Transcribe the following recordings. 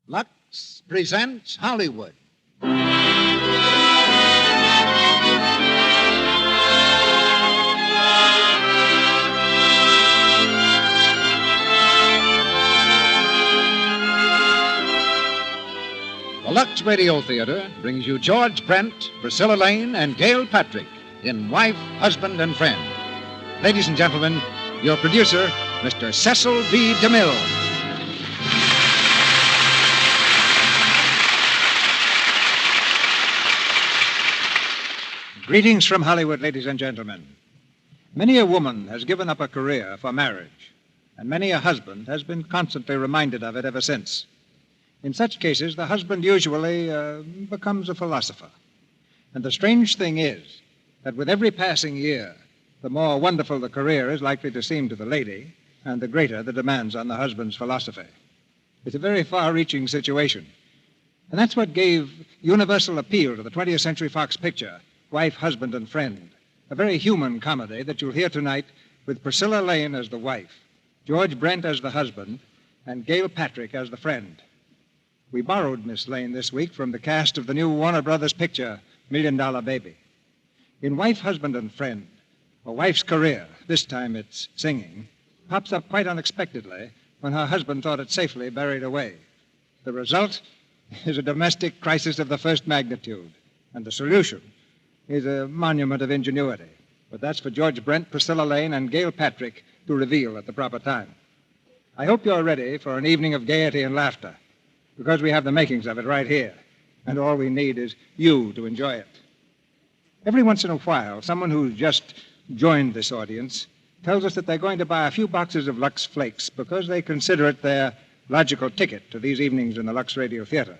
Lux presents Hollywood. The Lux Radio Theatre brings you George Brent, Priscilla Lane, and Gail Patrick in Wife, Husband, and Friend. Ladies and gentlemen, your producer, Mr. Cecil B. DeMille. Greetings from Hollywood, ladies and gentlemen. Many a woman has given up a career for marriage, and many a husband has been constantly reminded of it ever since. In such cases, the husband usually becomes a philosopher. And the strange thing is that with every passing year, the more wonderful the career is likely to seem to the lady, and the greater the demands on the husband's philosophy. It's a very far-reaching situation. And that's what gave universal appeal to the 20th Century Fox picture, Wife, Husband, and Friend, a very human comedy that you'll hear tonight with Priscilla Lane as the wife, George Brent as the husband, and Gail Patrick as the friend. We borrowed Miss Lane this week from the cast of the new Warner Brothers picture, $1 Million Baby. In Wife, Husband, and Friend, a wife's career, this time it's singing, pops up quite unexpectedly when her husband thought it safely buried away. The result is a domestic crisis of the first magnitude, and the solution is a monument of ingenuity. But that's for George Brent, Priscilla Lane, and Gail Patrick to reveal at the proper time. I hope you're ready for an evening of gaiety and laughter, because we have the makings of it right here, and all we need is you to enjoy it. Every once in a while, someone who's just joined this audience tells us that they're going to buy a few boxes of Lux Flakes because they consider it their logical ticket to these evenings in the Lux Radio Theatre.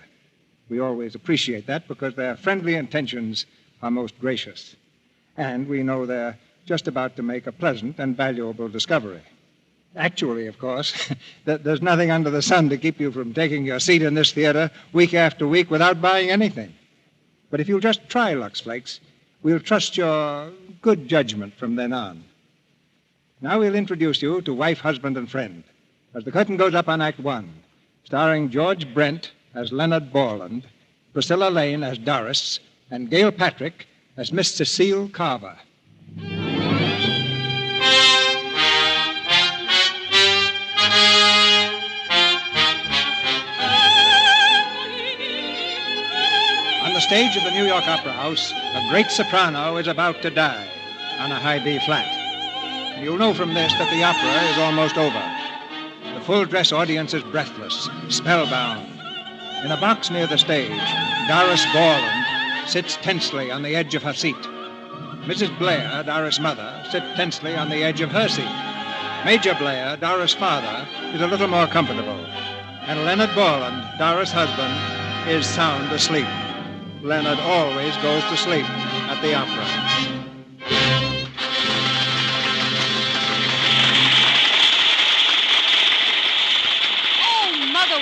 We always appreciate that because their friendly intentions are most gracious. And we know they're just about to make a pleasant and valuable discovery. Actually, of course, there's nothing under the sun to keep you from taking your seat in this theater week after week without buying anything. But if you'll just try Lux Flakes, we'll trust your good judgment from then on. Now we'll introduce you to Wife, Husband, and Friend, as the curtain goes up on Act One, starring George Brent as Leonard Borland, Priscilla Lane as Doris, and Gail Patrick as Miss Cecile Carver. On the stage of the New York Opera House, a great soprano is about to die on a high B flat. You'll know from this that the opera is almost over. The full-dress audience is breathless, spellbound. In a box near the stage, Doris Borland sits tensely on the edge of her seat. Mrs. Blair, Doris' mother, sits tensely on the edge of her seat. Major Blair, Doris' father, is a little more comfortable. And Leonard Borland, Doris' husband, is sound asleep. Leonard always goes to sleep at the opera.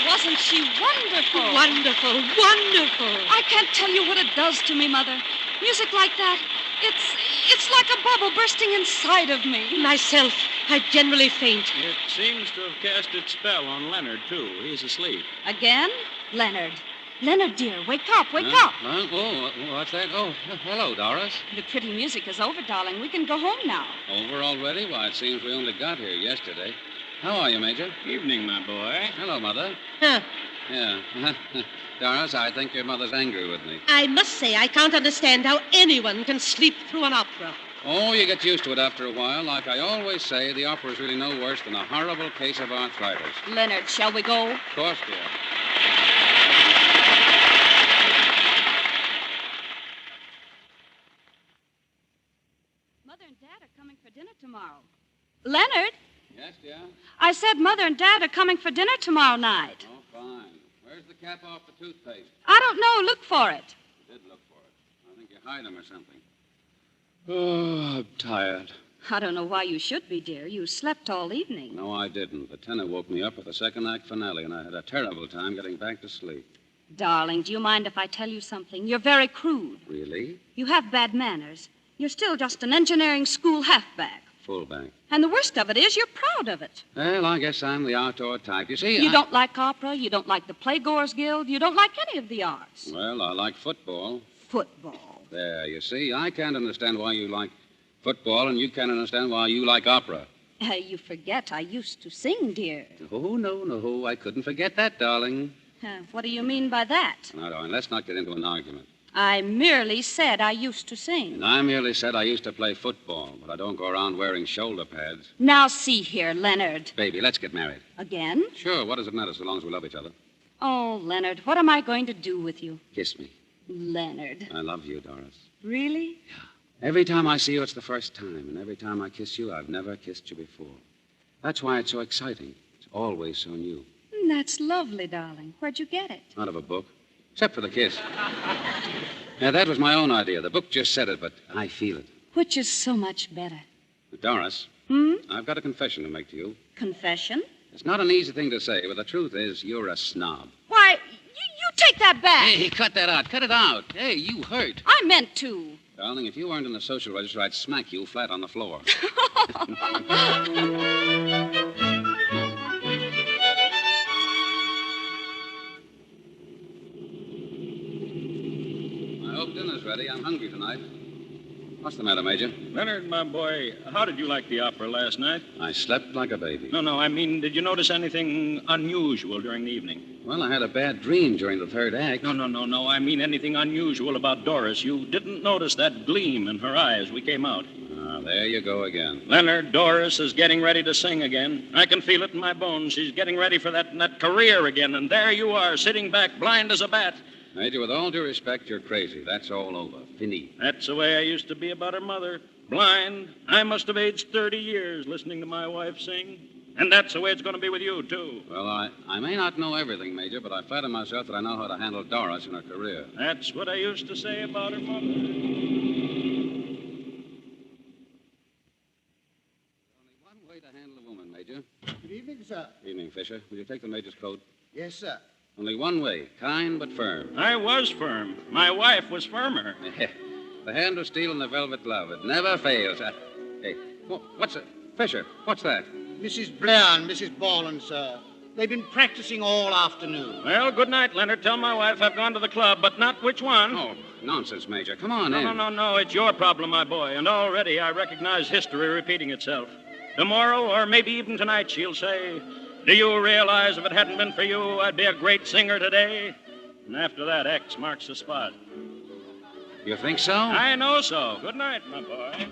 Wasn't she wonderful? Wonderful, wonderful. I can't tell you what it does to me, Mother. Music like that, it's like a bubble bursting inside of me. Myself, I generally faint. It seems to have cast its spell on Leonard, too. He's asleep. Again? Leonard. Leonard, dear, wake up, wake up. What's that? Oh, hello, Doris. The pretty music is over, darling. We can go home now. Over already? Why, it seems we only got here yesterday. How are you, Major? Evening, my boy. Hello, Mother. Huh. Yeah. Doris, I think your mother's angry with me. I must say, I can't understand how anyone can sleep through an opera. Oh, you get used to it after a while. Like I always say, the opera's really no worse than a horrible case of arthritis. Leonard, shall we go? Of course, dear. Mother and Dad are coming for dinner tomorrow. Leonard? Yes, dear? I said Mother and Dad are coming for dinner tomorrow night. Oh, fine. Where's the cap off the toothpaste? I don't know. Look for it. I did look for it. I think you hide them or something. Oh, I'm tired. I don't know why you should be, dear. You slept all evening. No, I didn't. The tenor woke me up for the second act finale, and I had a terrible time getting back to sleep. Darling, do you mind if I tell you something? You're very crude. Really? You have bad manners. You're still just an engineering school halfback. Fullback. And the worst of it is you're proud of it. Well, I guess I'm the outdoor type. You see, You don't like opera, you don't like the Playgoers Guild, you don't like any of the arts. Well, I like football. Football. There, you see, I can't understand why you like football, and you can't understand why you like opera. You forget I used to sing, dear. Oh, no, I couldn't forget that, darling. What do you mean by that? Now, darling, let's not get into an argument. I merely said I used to sing. And I merely said I used to play football, but I don't go around wearing shoulder pads. Now see here, Leonard. Baby, let's get married. Again? Sure, what does it matter so long as we love each other? Oh, Leonard, what am I going to do with you? Kiss me. Leonard. I love you, Doris. Really? Every time I see you, it's the first time. And every time I kiss you, I've never kissed you before. That's why it's so exciting. It's always so new. That's lovely, darling. Where'd you get it? Out of a book. Except for the kiss. Now, that was my own idea. The book just said it, but I feel it. Which is so much better. Doris, I've got a confession to make to you. Confession? It's not an easy thing to say, but the truth is you're a snob. Why, you take that back. Hey, cut that out. Cut it out. Hey, you hurt. I meant to. Darling, if you weren't in the social register, I'd smack you flat on the floor. I hope dinner's ready. I'm hungry tonight. What's the matter, Major? Leonard, my boy, how did you like the opera last night? I slept like a baby. No, I mean, did you notice anything unusual during the evening? Well, I had a bad dream during the third act. No. I mean anything unusual about Doris. You didn't notice that gleam in her eye as we came out. Ah, there you go again. Leonard, Doris is getting ready to sing again. I can feel it in my bones. She's getting ready for that career again. And there you are, sitting back, blind as a bat. Major, with all due respect, you're crazy. That's all over. Fini. That's the way I used to be about her mother. Blind. I must have aged 30 years listening to my wife sing. And that's the way it's going to be with you, too. Well, I may not know everything, Major, but I flatter myself that I know how to handle Doris in her career. That's what I used to say about her mother. Only one way to handle a woman, Major. Good evening, sir. Evening, Fisher. Will you take the Major's coat? Yes, sir. Only one way. Kind but firm. I was firm. My wife was firmer. The hand of steel and the velvet glove. It never fails. Hey, what's it? Fisher, what's that? Mrs. Blair and Mrs. Borland, sir. They've been practicing all afternoon. Well, good night, Leonard. Tell my wife I've gone to the club, but not which one. Oh, nonsense, Major. Come on in. No. It's your problem, my boy. And already I recognize history repeating itself. Tomorrow, or maybe even tonight, she'll say, "Do you realize if it hadn't been for you, I'd be a great singer today?" And after that, X marks the spot. You think so? I know so. Good night, my boy.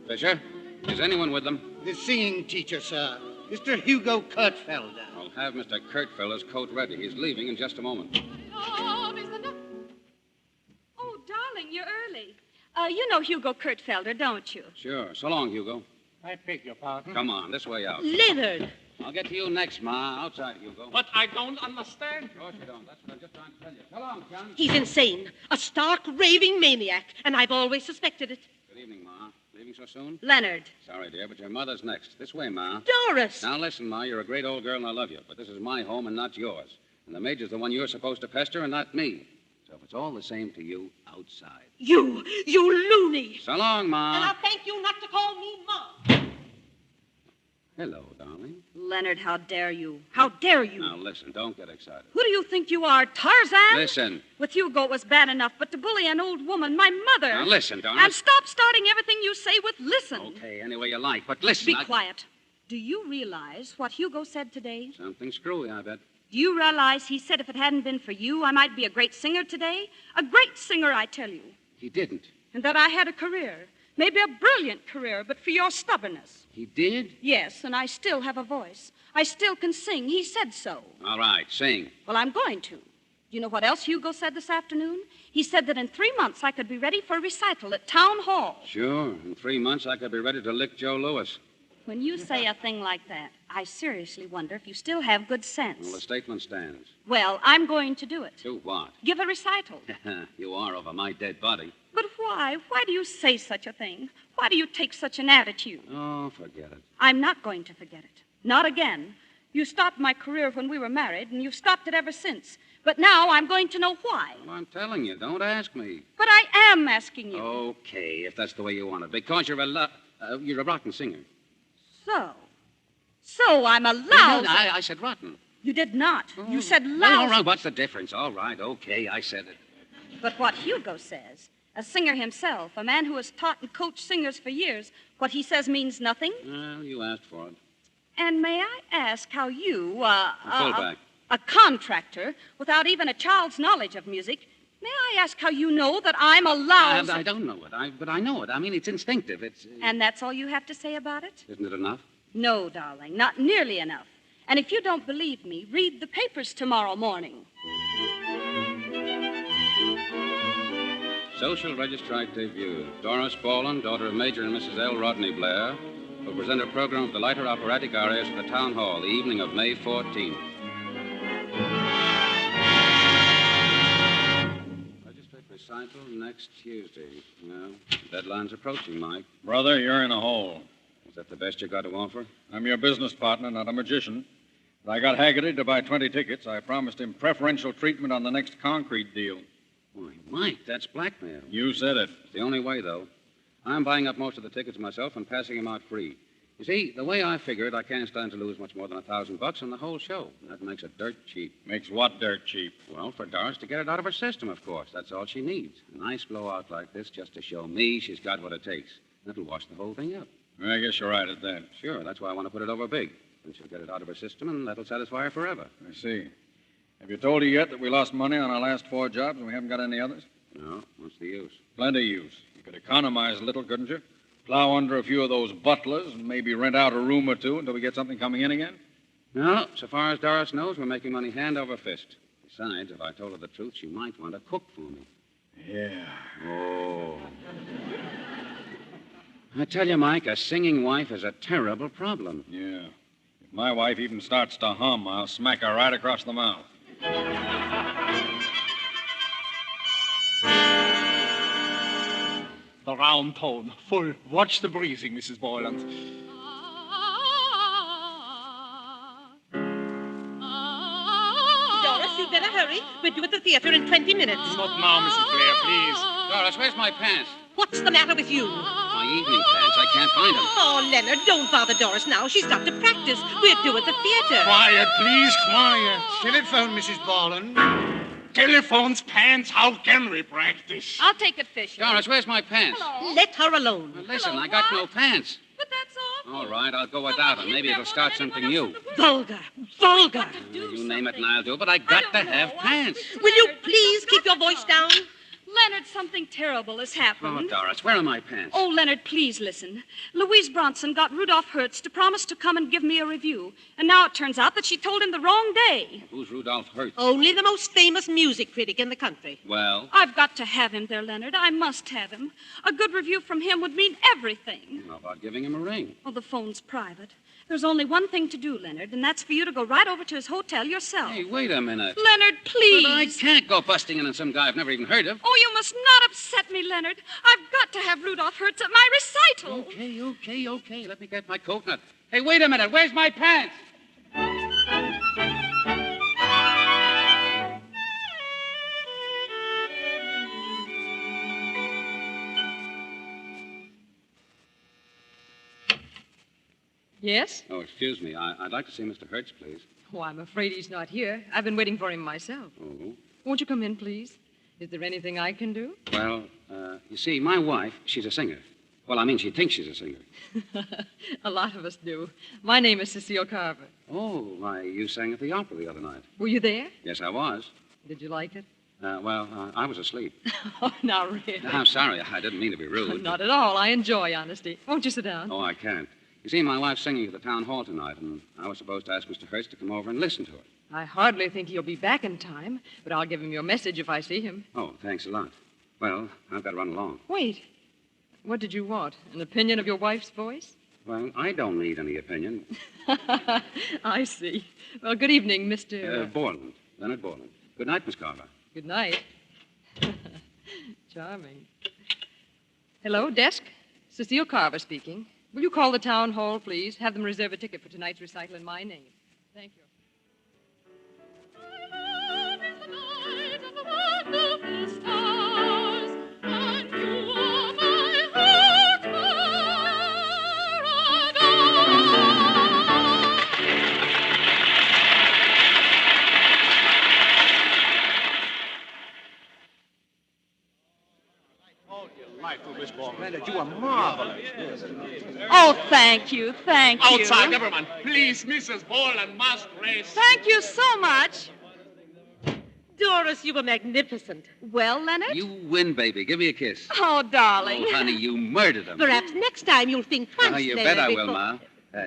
Fisher, is anyone with them? The singing teacher, sir. Mr. Hugo Kurtfelder. I'll have Mr. Kurtfelder's coat ready. He's leaving in just a moment. Oh, darling, you're early. You know Hugo Kurtfelder, don't you? Sure. So long, Hugo. I beg your pardon? Come on, this way out. Leonard. I'll get to you next, Ma. Outside, Hugo. But I don't understand. Of course you don't. That's what I'm just trying to tell you. So long, son. He's insane. A stark, raving maniac. And I've always suspected it. Good evening, Ma. Leaving so soon? Leonard. Sorry, dear, but your mother's next. This way, Ma. Doris. Now, listen, Ma. You're a great old girl, and I love you. But this is my home and not yours. And the Major's the one you're supposed to pester and not me. So if it's all the same to you, outside. You loony. So long, Ma. And I'll thank you not to call me Mom. Hello, darling. Leonard, how dare you? How dare you? Now, listen. Don't get excited. Who do you think you are, Tarzan? Listen. With Hugo, it was bad enough, but to bully an old woman, my mother. Now, listen, darling. And stop starting everything you say with listen. Okay, any way you like. But listen. Be quiet. Do you realize what Hugo said today? Something screwy, I bet. Do you realize he said if it hadn't been for you, I might be a great singer today? A great singer, I tell you. He didn't. And that I had a career. Maybe a brilliant career, but for your stubbornness. He did? Yes, and I still have a voice. I still can sing. He said so. All right, sing. Well, I'm going to. Do you know what else Hugo said this afternoon? He said that in 3 months I could be ready for a recital at Town Hall. Sure. In 3 months, I could be ready to lick Joe Louis. When you say a thing like that, I seriously wonder if you still have good sense. Well, the statement stands. Well, I'm going to do it. Do what? Give a recital. You are over my dead body. But why? Why do you say such a thing? Why do you take such an attitude? Oh, forget it. I'm not going to forget it. Not again. You stopped my career when we were married, and you've stopped it ever since. But now I'm going to know why. Well, I'm telling you, don't ask me. But I am asking you. Okay, if that's the way you want it. Because you're a You're a rotten singer. So I'm a lousy... No, I said rotten. You did not. You said lousy. Well, all right, what's the difference? All right, okay, I said it. But what Hugo says, a singer himself, a man who has taught and coached singers for years, what he says means nothing? Well, you asked for it. And may I ask how you, A fullback. a contractor, without even a child's knowledge of music, may I ask how you know that I'm a lousy... I don't know it, but I know it. I mean, it's instinctive. It's... And that's all you have to say about it? Isn't it enough? No, darling, not nearly enough. And if you don't believe me, read the papers tomorrow morning. Social Registrite debut. Doris Boland, daughter of Major and Mrs. L. Rodney Blair, will present a program of the lighter operatic arias at the Town Hall the evening of May 14th. Registrate recital next Tuesday. Well, deadline's approaching, Mike. Brother, you're in a hole. Is that the best you got to offer? I'm your business partner, not a magician. But I got Haggerty to buy 20 tickets. I promised him preferential treatment on the next concrete deal. Why, Mike, that's blackmail. You said it. It's the only way, though. I'm buying up most of the tickets myself and passing them out free. You see, the way I figure it, I can't stand to lose much more than $1,000 on the whole show. That makes it dirt cheap. Makes what dirt cheap? Well, for Doris to get it out of her system, of course. That's all she needs. A nice blowout like this just to show me she's got what it takes. That'll wash the whole thing up. I guess you're right at that. Sure, that's why I want to put it over big. Then she'll get it out of her system, and that'll satisfy her forever. I see. Have you told her yet that we lost money on our last 4 jobs and we haven't got any others? No, what's the use? Plenty use. You could economize a little, couldn't you? Plow under a few of those butlers and maybe rent out a room or two until we get something coming in again? No, so far as Doris knows, we're making money hand over fist. Besides, if I told her the truth, she might want to cook for me. Yeah. Oh. I tell you, Mike, a singing wife is a terrible problem. Yeah. If my wife even starts to hum, I'll smack her right across the mouth. The round tone, full. Watch the breathing, Mrs. Boylan. Doris, you'd better hurry. We're due at the theater in 20 minutes. Not now, Mrs. Blair, please. Doris, where's my pants? What's the matter with you? My evening pants. I can't find them. Oh, Leonard, don't bother Doris now. She's got to practice. We're due at the theater. Quiet, please, quiet. Telephone, Mrs. Boland. Telephones, pants, how can we practice? I'll take it, Fisher. Doris, where's my pants? Hello. Let her alone. Well, listen, Hello, I got what? no pants. But that's all. All right, I'll go without them. Maybe it'll start something new. Vulgar. Vulgar. You name it and I'll do it, but I got to have pants. Will you please keep your voice down? Leonard, something terrible has happened. Oh, Doris, where are my pants? Oh, Leonard, please listen. Louise Bronson got Rudolph Hertz to promise to come and give me a review. And now it turns out that she told him the wrong day. Who's Rudolph Hertz? Only the most famous music critic in the country. Well? I've got to have him there, Leonard. I must have him. A good review from him would mean everything. How about giving him a ring? Oh, the phone's private. There's only one thing to do, Leonard, and that's for you to go right over to his hotel yourself. Hey, wait a minute. Leonard, please. But I can't go busting in on some guy I've never even heard of. Oh, you must not upset me, Leonard. I've got to have Rudolph Hertz at my recital. Okay. Let me get my coat nut. Hey, wait a minute. Where's my pants? Yes? Oh, excuse me. I'd like to see Mr. Hertz, please. Oh, I'm afraid he's not here. I've been waiting for him myself. Oh? Won't you come in, please? Is there anything I can do? Well, you see, my wife, she's a singer. Well, I mean, she thinks she's a singer. A lot of us do. My name is Cecile Carver. Oh, why, you sang at the opera the other night. Were you there? Yes, I was. Did you like it? I was asleep. Oh, now really? I'm sorry. I didn't mean to be rude. Not at all. I enjoy honesty. Won't you sit down? Oh, I can't. You see, my wife's singing at the town hall tonight, and I was supposed to ask Mr. Hertz to come over and listen to her. I hardly think he'll be back in time, but I'll give him your message if I see him. Oh, thanks a lot. Well, I've got to run along. Wait. What did you want? An opinion of your wife's voice? Well, I don't need any opinion. I see. Well, good evening, Mr. Borland. Leonard Borland. Good night, Miss Carver. Good night. Charming. Hello, desk. Cecile Carver speaking. Will you call the town hall, please? Have them reserve a ticket for tonight's recital in my name. Thank you. Delightful, Miss Borland. Leonard, you are marvelous. Oh, thank you. Thank you. Outside, everyone. Please, Mrs. Borland must race. Thank you so much. Doris, you were magnificent. Well, Leonard? You win, baby. Give me a kiss. Oh, darling. Oh, honey, you murdered him. Perhaps next time you'll think twice. Oh, you Leonard, bet I will, before- Ma.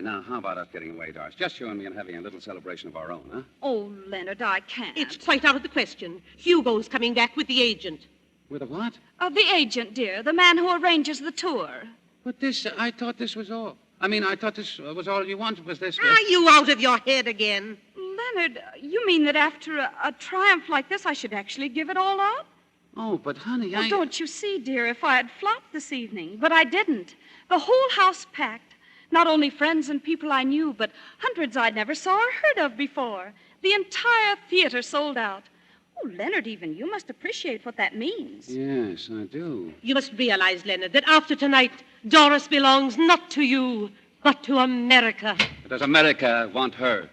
Now, how about us getting away, Doris? Just you and me and having a little celebration of our own, huh? Oh, Leonard, I can't. It's quite out of the question. Hugo's coming back with the agent. With a what? The agent, dear. The man who arranges the tour. But I thought this was all. I thought this was all you wanted was this. Are you out of your head again? Leonard, you mean that after a triumph like this, I should actually give it all up? Oh, but honey, Well, don't you see, dear, if I had flopped this evening, but I didn't. The whole house packed. Not only friends and people I knew, but hundreds I'd never saw or heard of before. The entire theater sold out. Oh, Leonard, even you must appreciate what that means. Yes, I do. You must realize, Leonard, that after tonight, Doris belongs not to you, but to America. Does America want her?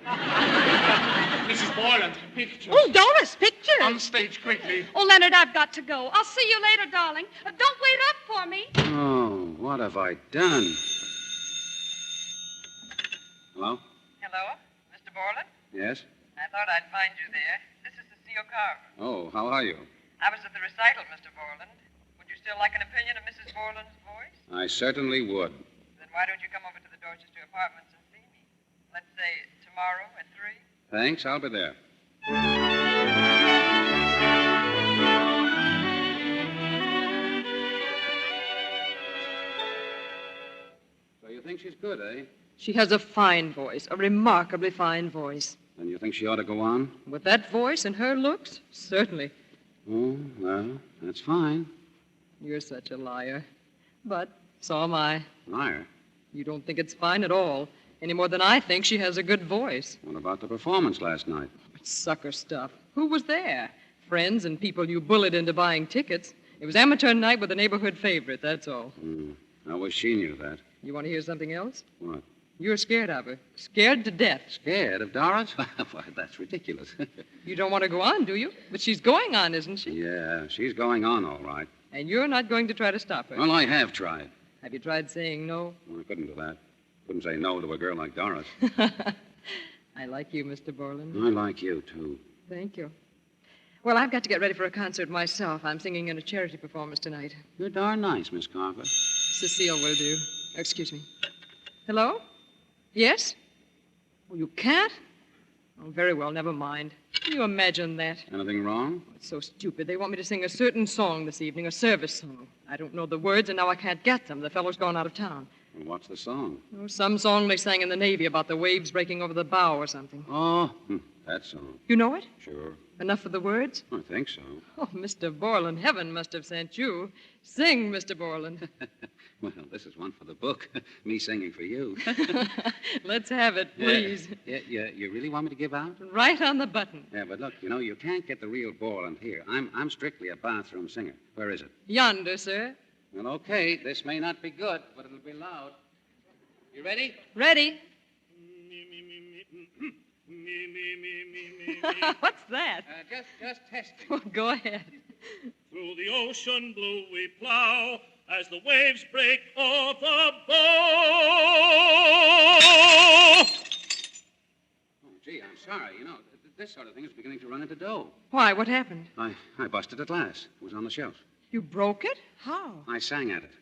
Mrs. Borland, pictures. Oh, Doris, pictures. On stage, quickly. Oh, Leonard, I've got to go. I'll see you later, darling. Don't wait up for me. Oh, what have I done? Hello? Hello, Mr. Borland? Yes? I thought I'd find you there. This is Cecile Carver. Oh, how are you? I was at the recital, Mr. Borland. Would you still like an opinion of Mrs. Borland's voice? I certainly would. Then why don't you come over to the Dorchester Apartments and see me? Let's say tomorrow at 3. Thanks, I'll be there. So you think she's good, eh? She has a fine voice, a remarkably fine voice. Then you think she ought to go on? With that voice and her looks, certainly. Oh, well, that's fine. You're such a liar. But so am I. Liar. You don't think it's fine at all, any more than I think she has a good voice. What about the performance last night? It's sucker stuff. Who was there? Friends and people you bullied into buying tickets. It was amateur night with a neighborhood favorite, that's all. I wish she knew that. You want to hear something else? What? You're scared of her. Scared to death. Scared of Doris? Why, that's ridiculous. You don't want to go on, do you? But she's going on, isn't she? Yeah, she's going on all right. And you're not going to try to stop her. Well, I have tried. Have you tried saying no? Well, I couldn't do that. Couldn't say no to a girl like Doris. I like you, Mr. Borland. I like you, too. Thank you. Well, I've got to get ready for a concert myself. I'm singing in a charity performance tonight. You're darn nice, Miss Carver. Cecile will do. Excuse me. Hello? Yes? Oh, you can't? Oh, very well, never mind. Can you imagine that? Anything wrong? Oh, it's so stupid. They want me to sing a certain song this evening, a service song. I don't know the words, and now I can't get them. The fellow's gone out of town. Well, what's the song? Oh, some song they sang in the Navy about the waves breaking over the bow or something. Oh, that song. You know it? Sure. Enough for the words? I think so. Oh, Mr. Borland, heaven must have sent you. Sing, Mr. Borland. Well, this is one for the book. Me singing for you. Let's have it, please. Yeah, you really want me to give out? Right on the button. Yeah, but look, you can't get the real Borland here. I'm strictly a bathroom singer. Where is it? Yonder, sir. Well, okay. This may not be good, but it'll be loud. You ready? Ready. What's that? Just testing. Well, go ahead. Through the ocean blue we plow as the waves break o'er the bow. Oh, gee, I'm sorry. This sort of thing is beginning to run into dough. Why? What happened? I busted a glass. It was on the shelf. You broke it? How? I sang at it.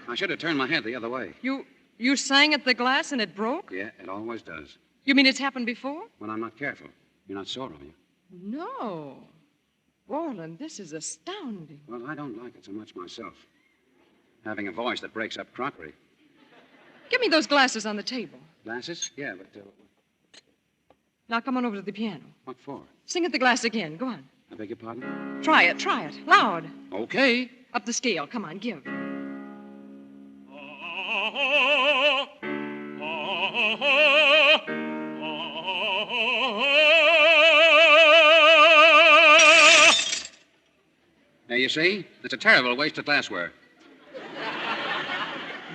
I should have turned my head the other way. You sang at the glass and it broke? Yeah, it always does. You mean it's happened before? When I'm not careful. You're not sore, are you? No. Borland, this is astounding. Well, I don't like it so much myself. Having a voice that breaks up crockery. Give me those glasses on the table. Glasses? Yeah, but... Now come on over to the piano. What for? Sing at the glass again. Go on. I beg your pardon? Try it. Loud. Okay. Up the scale. Come on, give. Now, you see? It's a terrible waste of glassware.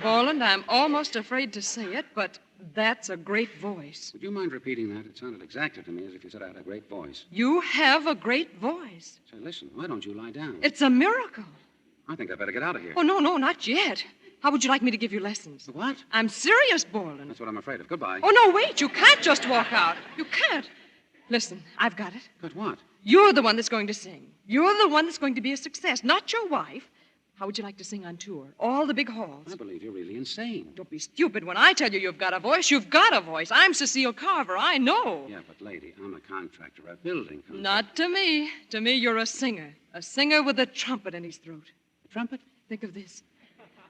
Borland, I'm almost afraid to say it, but That's a great voice. Would you mind repeating that? It sounded exactly to me as if you said I had a great voice. You have a great voice. Say, listen, why don't you lie down? It's a miracle. I think I'd better get out of here. Oh, no, not yet. How would you like me to give you lessons? What? I'm serious, Borland. That's what I'm afraid of. Goodbye. Oh, no, wait. You can't just walk out. You can't. Listen, I've got it. But what? You're the one that's going to sing. You're the one that's going to be a success, not your wife. How would you like to sing on tour? All the big halls. I believe you're really insane. Don't be stupid. When I tell you you've got a voice, you've got a voice. I'm Cecile Carver. I know. Yeah, but lady, I'm a contractor, a building contractor. Not to me. To me, you're a singer. A singer with a trumpet in his throat. A trumpet? Think of this.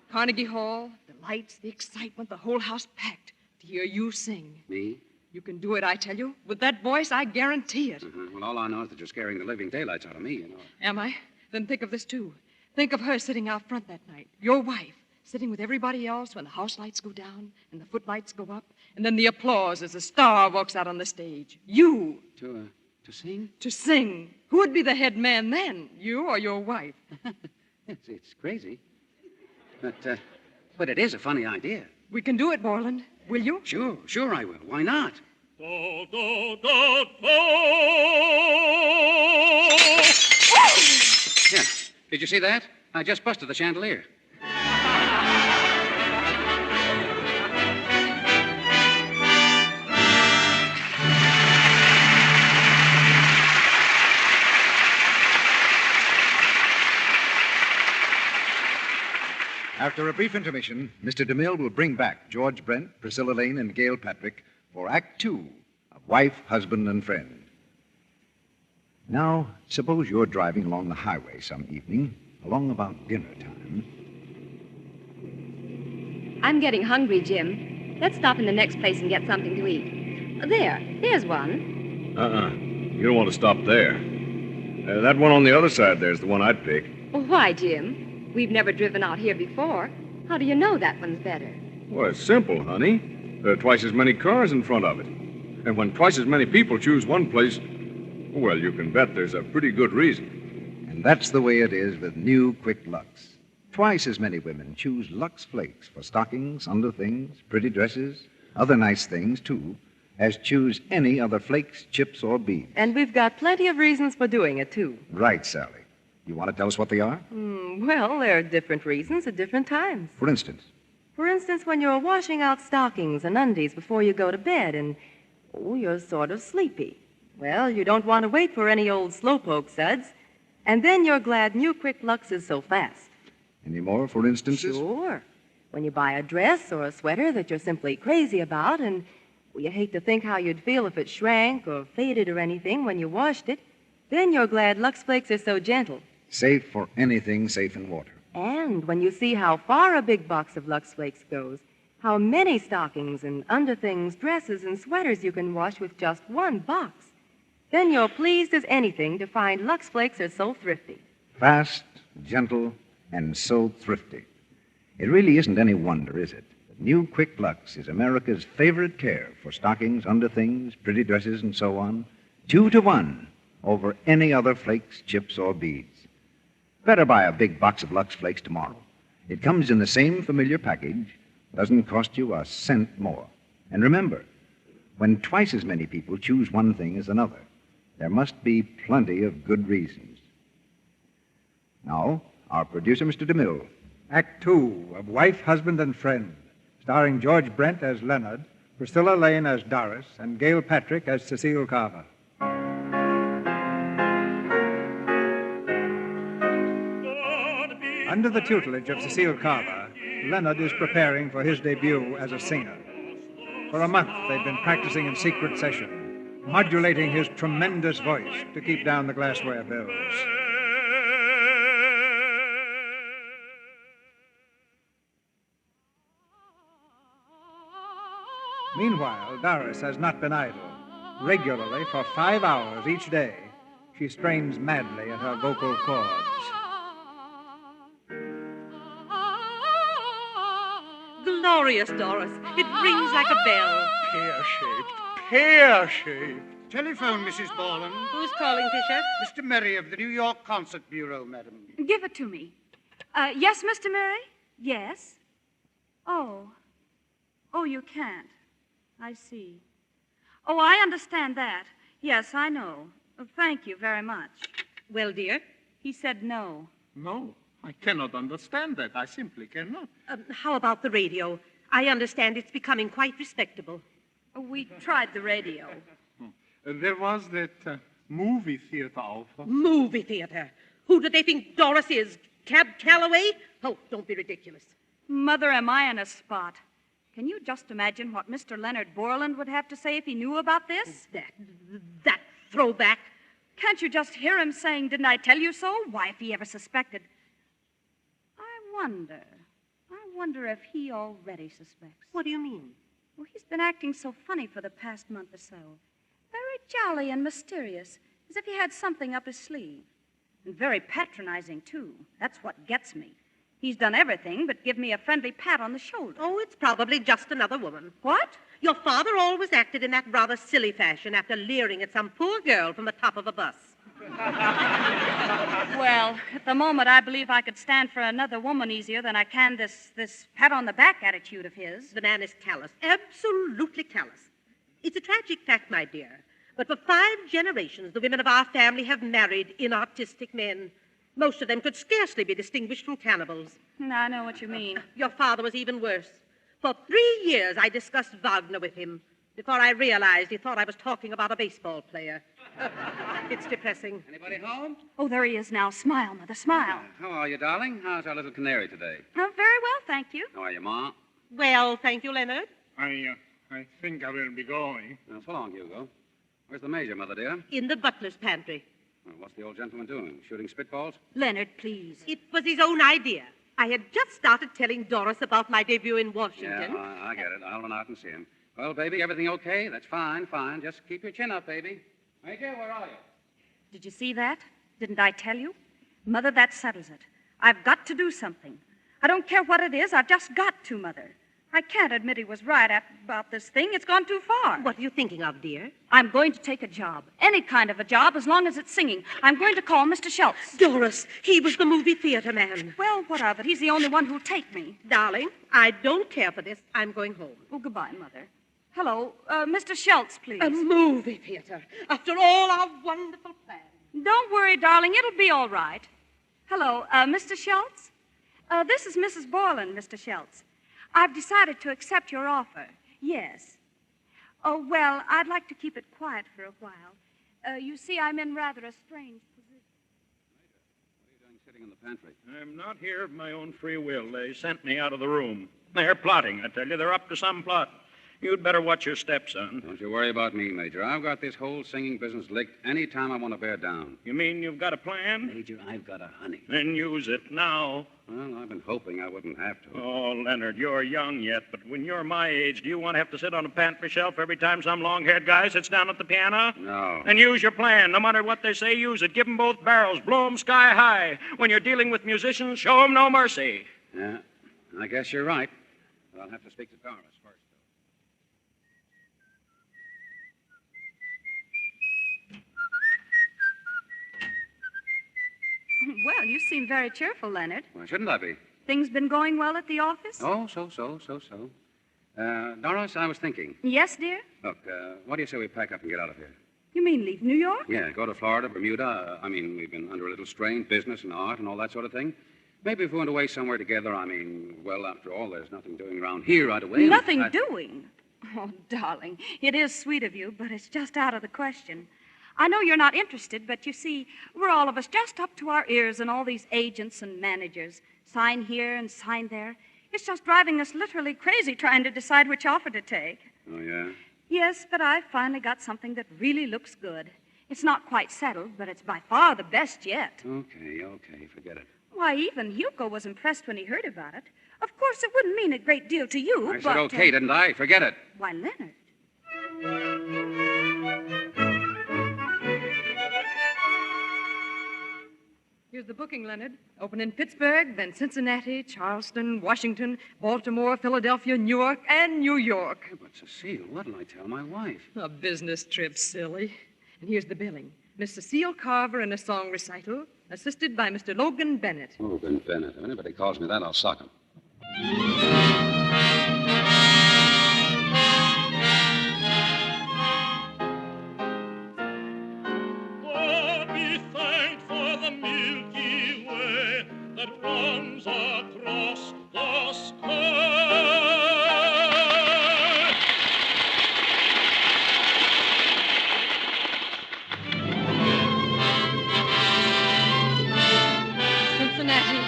Carnegie Hall, the lights, the excitement, the whole house packed to hear you sing. Me? You can do it, I tell you. With that voice, I guarantee it. Well, all I know is that you're scaring the living daylights out of me, you know. Am I? Then think of this, too. Think of her sitting out front that night, your wife, sitting with everybody else when the house lights go down and the footlights go up, and then the applause as a star walks out on the stage. You. To sing? To sing. Who would be the head man then, you or your wife? It's crazy. But it is a funny idea. We can do it, Borland. Will you? Sure I will. Why not? Do, do, do, do. Yeah. Did you see that? I just busted the chandelier. After a brief intermission, Mr. DeMille will bring back George Brent, Priscilla Lane, and Gale Patrick for Act Two of Wife, Husband, and Friend. Now, suppose you're driving along the highway some evening, along about dinner time. I'm getting hungry, Jim. Let's stop in the next place and get something to eat. There's one. You don't want to stop there. That one on the other side there's the one I'd pick. Well, why, Jim? We've never driven out here before. How do you know that one's better? Well, it's simple, honey. There are twice as many cars in front of it. And when twice as many people choose one place, well, you can bet there's a pretty good reason. And that's the way it is with new Quick Lux. Twice as many women choose Lux Flakes for stockings, underthings, pretty dresses, other nice things, too, as choose any other flakes, chips, or beads. And we've got plenty of reasons for doing it, too. Right, Sally. You want to tell us what they are? Well, there are different reasons at different times. For instance? For instance, when you're washing out stockings and undies before you go to bed and, you're sort of sleepy. Well, you don't want to wait for any old slowpoke suds. And then you're glad new Quick Lux is so fast. Any more, for instances? Sure. When you buy a dress or a sweater that you're simply crazy about and you hate to think how you'd feel if it shrank or faded or anything when you washed it, then you're glad Lux Flakes are so gentle. Safe for anything safe in water. And when you see how far a big box of Lux Flakes goes, how many stockings and underthings, dresses, and sweaters you can wash with just one box, then you're pleased as anything to find Lux Flakes are so thrifty. Fast, gentle, and so thrifty. It really isn't any wonder, is it? that New Quick Lux is America's favorite care for stockings, underthings, pretty dresses, and so on, 2 to 1 over any other flakes, chips, or beads. Better buy a big box of Lux Flakes tomorrow. It comes in the same familiar package, doesn't cost you a cent more. And remember, when twice as many people choose one thing as another, there must be plenty of good reasons. Now, our producer, Mr. DeMille. Act Two of Wife, Husband, and Friend, starring George Brent as Leonard, Priscilla Lane as Doris, and Gale Patrick as Cecile Carver. Under the tutelage of Cecile Carver, Leonard is preparing for his debut as a singer. For a month, they've been practicing in secret session, modulating his tremendous voice to keep down the glassware bills. Meanwhile, Doris has not been idle. Regularly, for 5 hours each day, she strains madly at her vocal cords. Glorious, Doris. It rings like a bell. Pear-shaped. Pear-shaped. Telephone, Mrs. Borland. Who's calling, Tisha? Mr. Murray of the New York Concert Bureau, madam. Give it to me. Yes, Mr. Murray? Yes. Oh, you can't. I see. Oh, I understand that. Yes, I know. Thank you very much. Well, dear? He said no. No, I cannot understand that. I simply cannot. How about the radio? I understand it's becoming quite respectable. We tried the radio. There was that movie theater offer. Movie theater? Who do they think Doris is? Cab Calloway? Oh, don't be ridiculous. Mother, am I in a spot? Can you just imagine what Mr. Leonard Borland would have to say if he knew about this? That throwback. Can't you just hear him saying, didn't I tell you so? Why, if he ever suspected. I wonder if he already suspects. What do you mean? Well, he's been acting so funny for the past month or so. Very jolly and mysterious, as if he had something up his sleeve. And very patronizing, too. That's what gets me. He's done everything but give me a friendly pat on the shoulder. Oh, it's probably just another woman. What? Your father always acted in that rather silly fashion after leering at some poor girl from the top of a bus. Well, at the moment, I believe I could stand for another woman easier than I can this pat-on-the-back attitude of his. The man is callous, absolutely callous. It's a tragic fact, my dear, but for 5 generations, the women of our family have married inartistic men. Most of them could scarcely be distinguished from cannibals. I know what you mean. Your father was even worse. For 3 years, I discussed Wagner with him before I realized he thought I was talking about a baseball player. It's depressing. Anybody home? Oh, there he is now. Smile, Mother, smile. How are you, darling? How's our little canary today? Oh, very well, thank you. How are you, Ma? Well, thank you, Leonard. I think I will be going. So long, Hugo. Where's the Major, Mother dear? In the butler's pantry. Well, what's the old gentleman doing? Shooting spitballs? Leonard, please. It was his own idea. I had just started telling Doris about my debut in Washington. Yeah, I get it. I'll run out and see him. Well, baby, everything okay? That's fine. Just keep your chin up, baby. Major, where are you? Did you see that? Didn't I tell you? Mother, that settles it. I've got to do something. I don't care what it is. I've just got to, Mother. I can't admit he was right about this thing. It's gone too far. What are you thinking of, dear? I'm going to take a job. Any kind of a job, as long as it's singing. I'm going to call Mr. Schultz. Doris, he was the movie theater man. Well, what of it? He's the only one who'll take me. Darling, I don't care for this. I'm going home. Oh, goodbye, Mother. Hello, Mr. Schultz, please. A movie theater. After all our wonderful plans. Don't worry, darling. It'll be all right. Hello, Mr. Schultz? This is Mrs. Borland, Mr. Schultz. I've decided to accept your offer. Yes. Oh, well, I'd like to keep it quiet for a while. You see, I'm in rather a strange position. Major, what are you doing sitting in the pantry? I'm not here of my own free will. They sent me out of the room. They're plotting, I tell you. They're up to some plot. You'd better watch your step, son. Don't you worry about me, Major. I've got this whole singing business licked any time I want to bear down. You mean you've got a plan? Major, I've got a honey. Then use it now. Well, I've been hoping I wouldn't have to. Oh, Leonard, you're young yet, but when you're my age, do you want to have to sit on a pantry shelf every time some long-haired guy sits down at the piano? No. Then use your plan. No matter what they say, use it. Give them both barrels. Blow them sky high. When you're dealing with musicians, show them no mercy. Yeah, I guess you're right. But I'll have to speak to Doris first. Well, you seem very cheerful, Leonard. Why shouldn't I be? Things been going well at the office? Oh, so. Doris, I was thinking. Yes, dear? Look, what do you say we pack up and get out of here? You mean leave New York? Yeah, go to Florida, Bermuda. We've been under a little strain, business and art and all that sort of thing. Maybe if we went away somewhere together, well, after all, there's nothing doing around here right away. Nothing doing? Oh, darling, it is sweet of you, but it's just out of the question. I know you're not interested, but you see, we're all of us just up to our ears in all these agents and managers. Sign here and sign there. It's just driving us literally crazy trying to decide which offer to take. Oh, yeah? Yes, but I finally got something that really looks good. It's not quite settled, but it's by far the best yet. Okay, forget it. Why, even Hugo was impressed when he heard about it. Of course, it wouldn't mean a great deal to you, I said okay, didn't I? Forget it. Why, Leonard. Here's the booking, Leonard. Open in Pittsburgh, then Cincinnati, Charleston, Washington, Baltimore, Philadelphia, Newark, and New York. But, Cecile, what'll I tell my wife? A business trip, silly. And here's the billing. Miss Cecile Carver in a song recital, assisted by Mr. Logan Bennett. Logan Bennett. If anybody calls me that, I'll sock him. that runs across the sky. Cincinnati.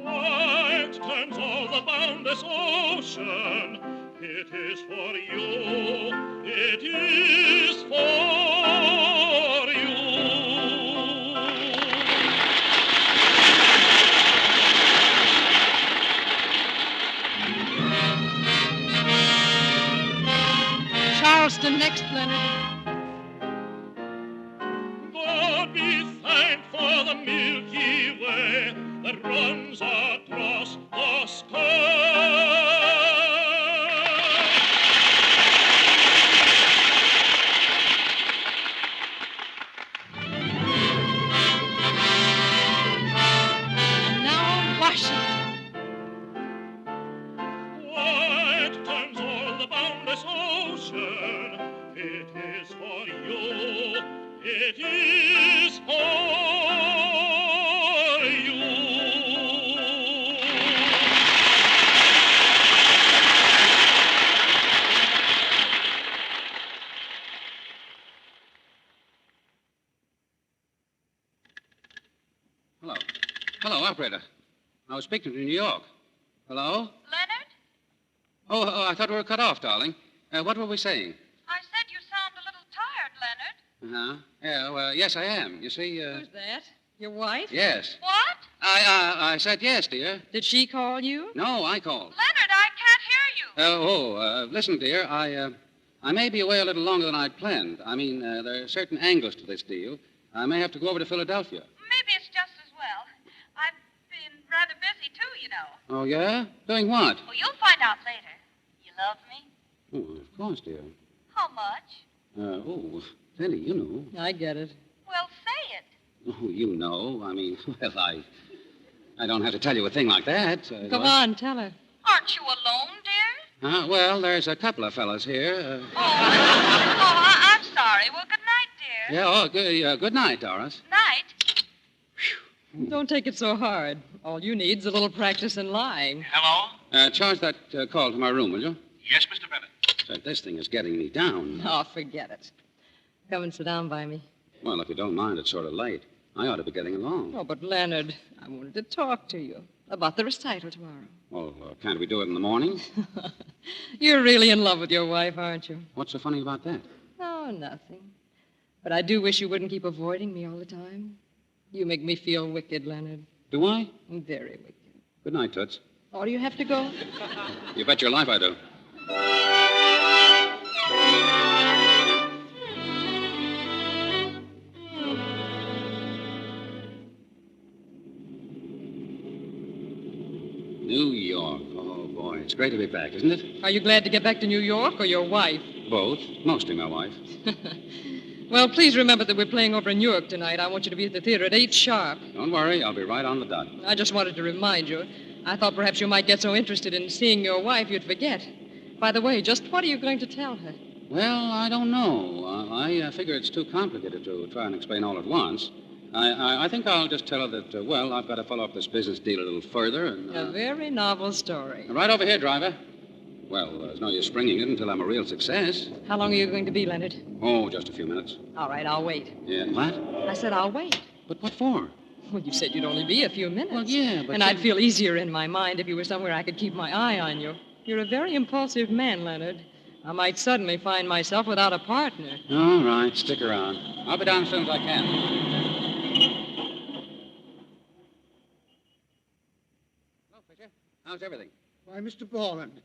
White turns all the boundless ocean. It is for you. It is for you. Charleston next, Leonard. God be thanked for the Milky Way that runs across the sky. Now Washington. White turns all the boundless ocean. It is for you. It is for you. Hello. Hello, operator. I was speaking to New York. Hello? Leonard? Oh, I thought we were cut off, darling. What were we saying? I said you sound a little tired, Leonard. Uh-huh. Yeah, well, yes, I am. You see, Who's that? Your wife? Yes. What? I said yes, dear. Did she call you? No, I called. Leonard, I can't hear you. Listen, dear, I may be away a little longer than I'd planned. I mean, there are certain angles to this deal. I may have to go over to Philadelphia. Maybe it's just as well. I've been rather busy, too, you know. Oh, yeah? Doing what? Well, you'll find out later. You love me? Oh, of course, dear. How much? Plenty, you know. I get it. Well, say it. Oh, you know. I mean, well, I don't have to tell you a thing like that. Come on, tell her. Aren't you alone, dear? Well, there's a couple of fellas here. I'm sorry. Well, good night, dear. Yeah, good night, Doris. Night. Don't take it so hard. All you need's a little practice in lying. Hello? Charge that call to my room, will you? Yes, Mr. Bennett. Said this thing is getting me down. Oh, forget it. Come and sit down by me. Well, if you don't mind, it's sort of late. I ought to be getting along. Oh, but Leonard, I wanted to talk to you about the recital tomorrow. Well, can't we do it in the morning? You're really in love with your wife, aren't you? What's so funny about that? Oh, nothing. But I do wish you wouldn't keep avoiding me all the time. You make me feel wicked, Leonard. Do I? Very wicked. Good night, Toots. Oh, do you have to go? You bet your life I do. New York. Oh, boy. It's great to be back, isn't it? Are you glad to get back to New York or your wife? Both. Mostly my wife. Well, please remember that we're playing over in Newark tonight. I want you to be at the theater at 8 sharp. Don't worry. I'll be right on the dot. I just wanted to remind you. I thought perhaps you might get so interested in seeing your wife you'd forget. By the way, just what are you going to tell her? Well, I don't know. I figure it's too complicated to try and explain all at once. I think I'll just tell her that, I've got to follow up this business deal a little further and... A very novel story. Right over here, driver. Well, there's no use springing it until I'm a real success. How long are you going to be, Leonard? Oh, just a few minutes. All right, I'll wait. Yeah, what? I said I'll wait. But what for? Well, you said you'd only be a few minutes. Well, yeah, but... And I'd feel easier in my mind if you were somewhere I could keep my eye on you. You're a very impulsive man, Leonard. I might suddenly find myself without a partner. All right, stick around. I'll be down as soon as I can. Hello, Fisher. How's everything? Why, Mr. Borland,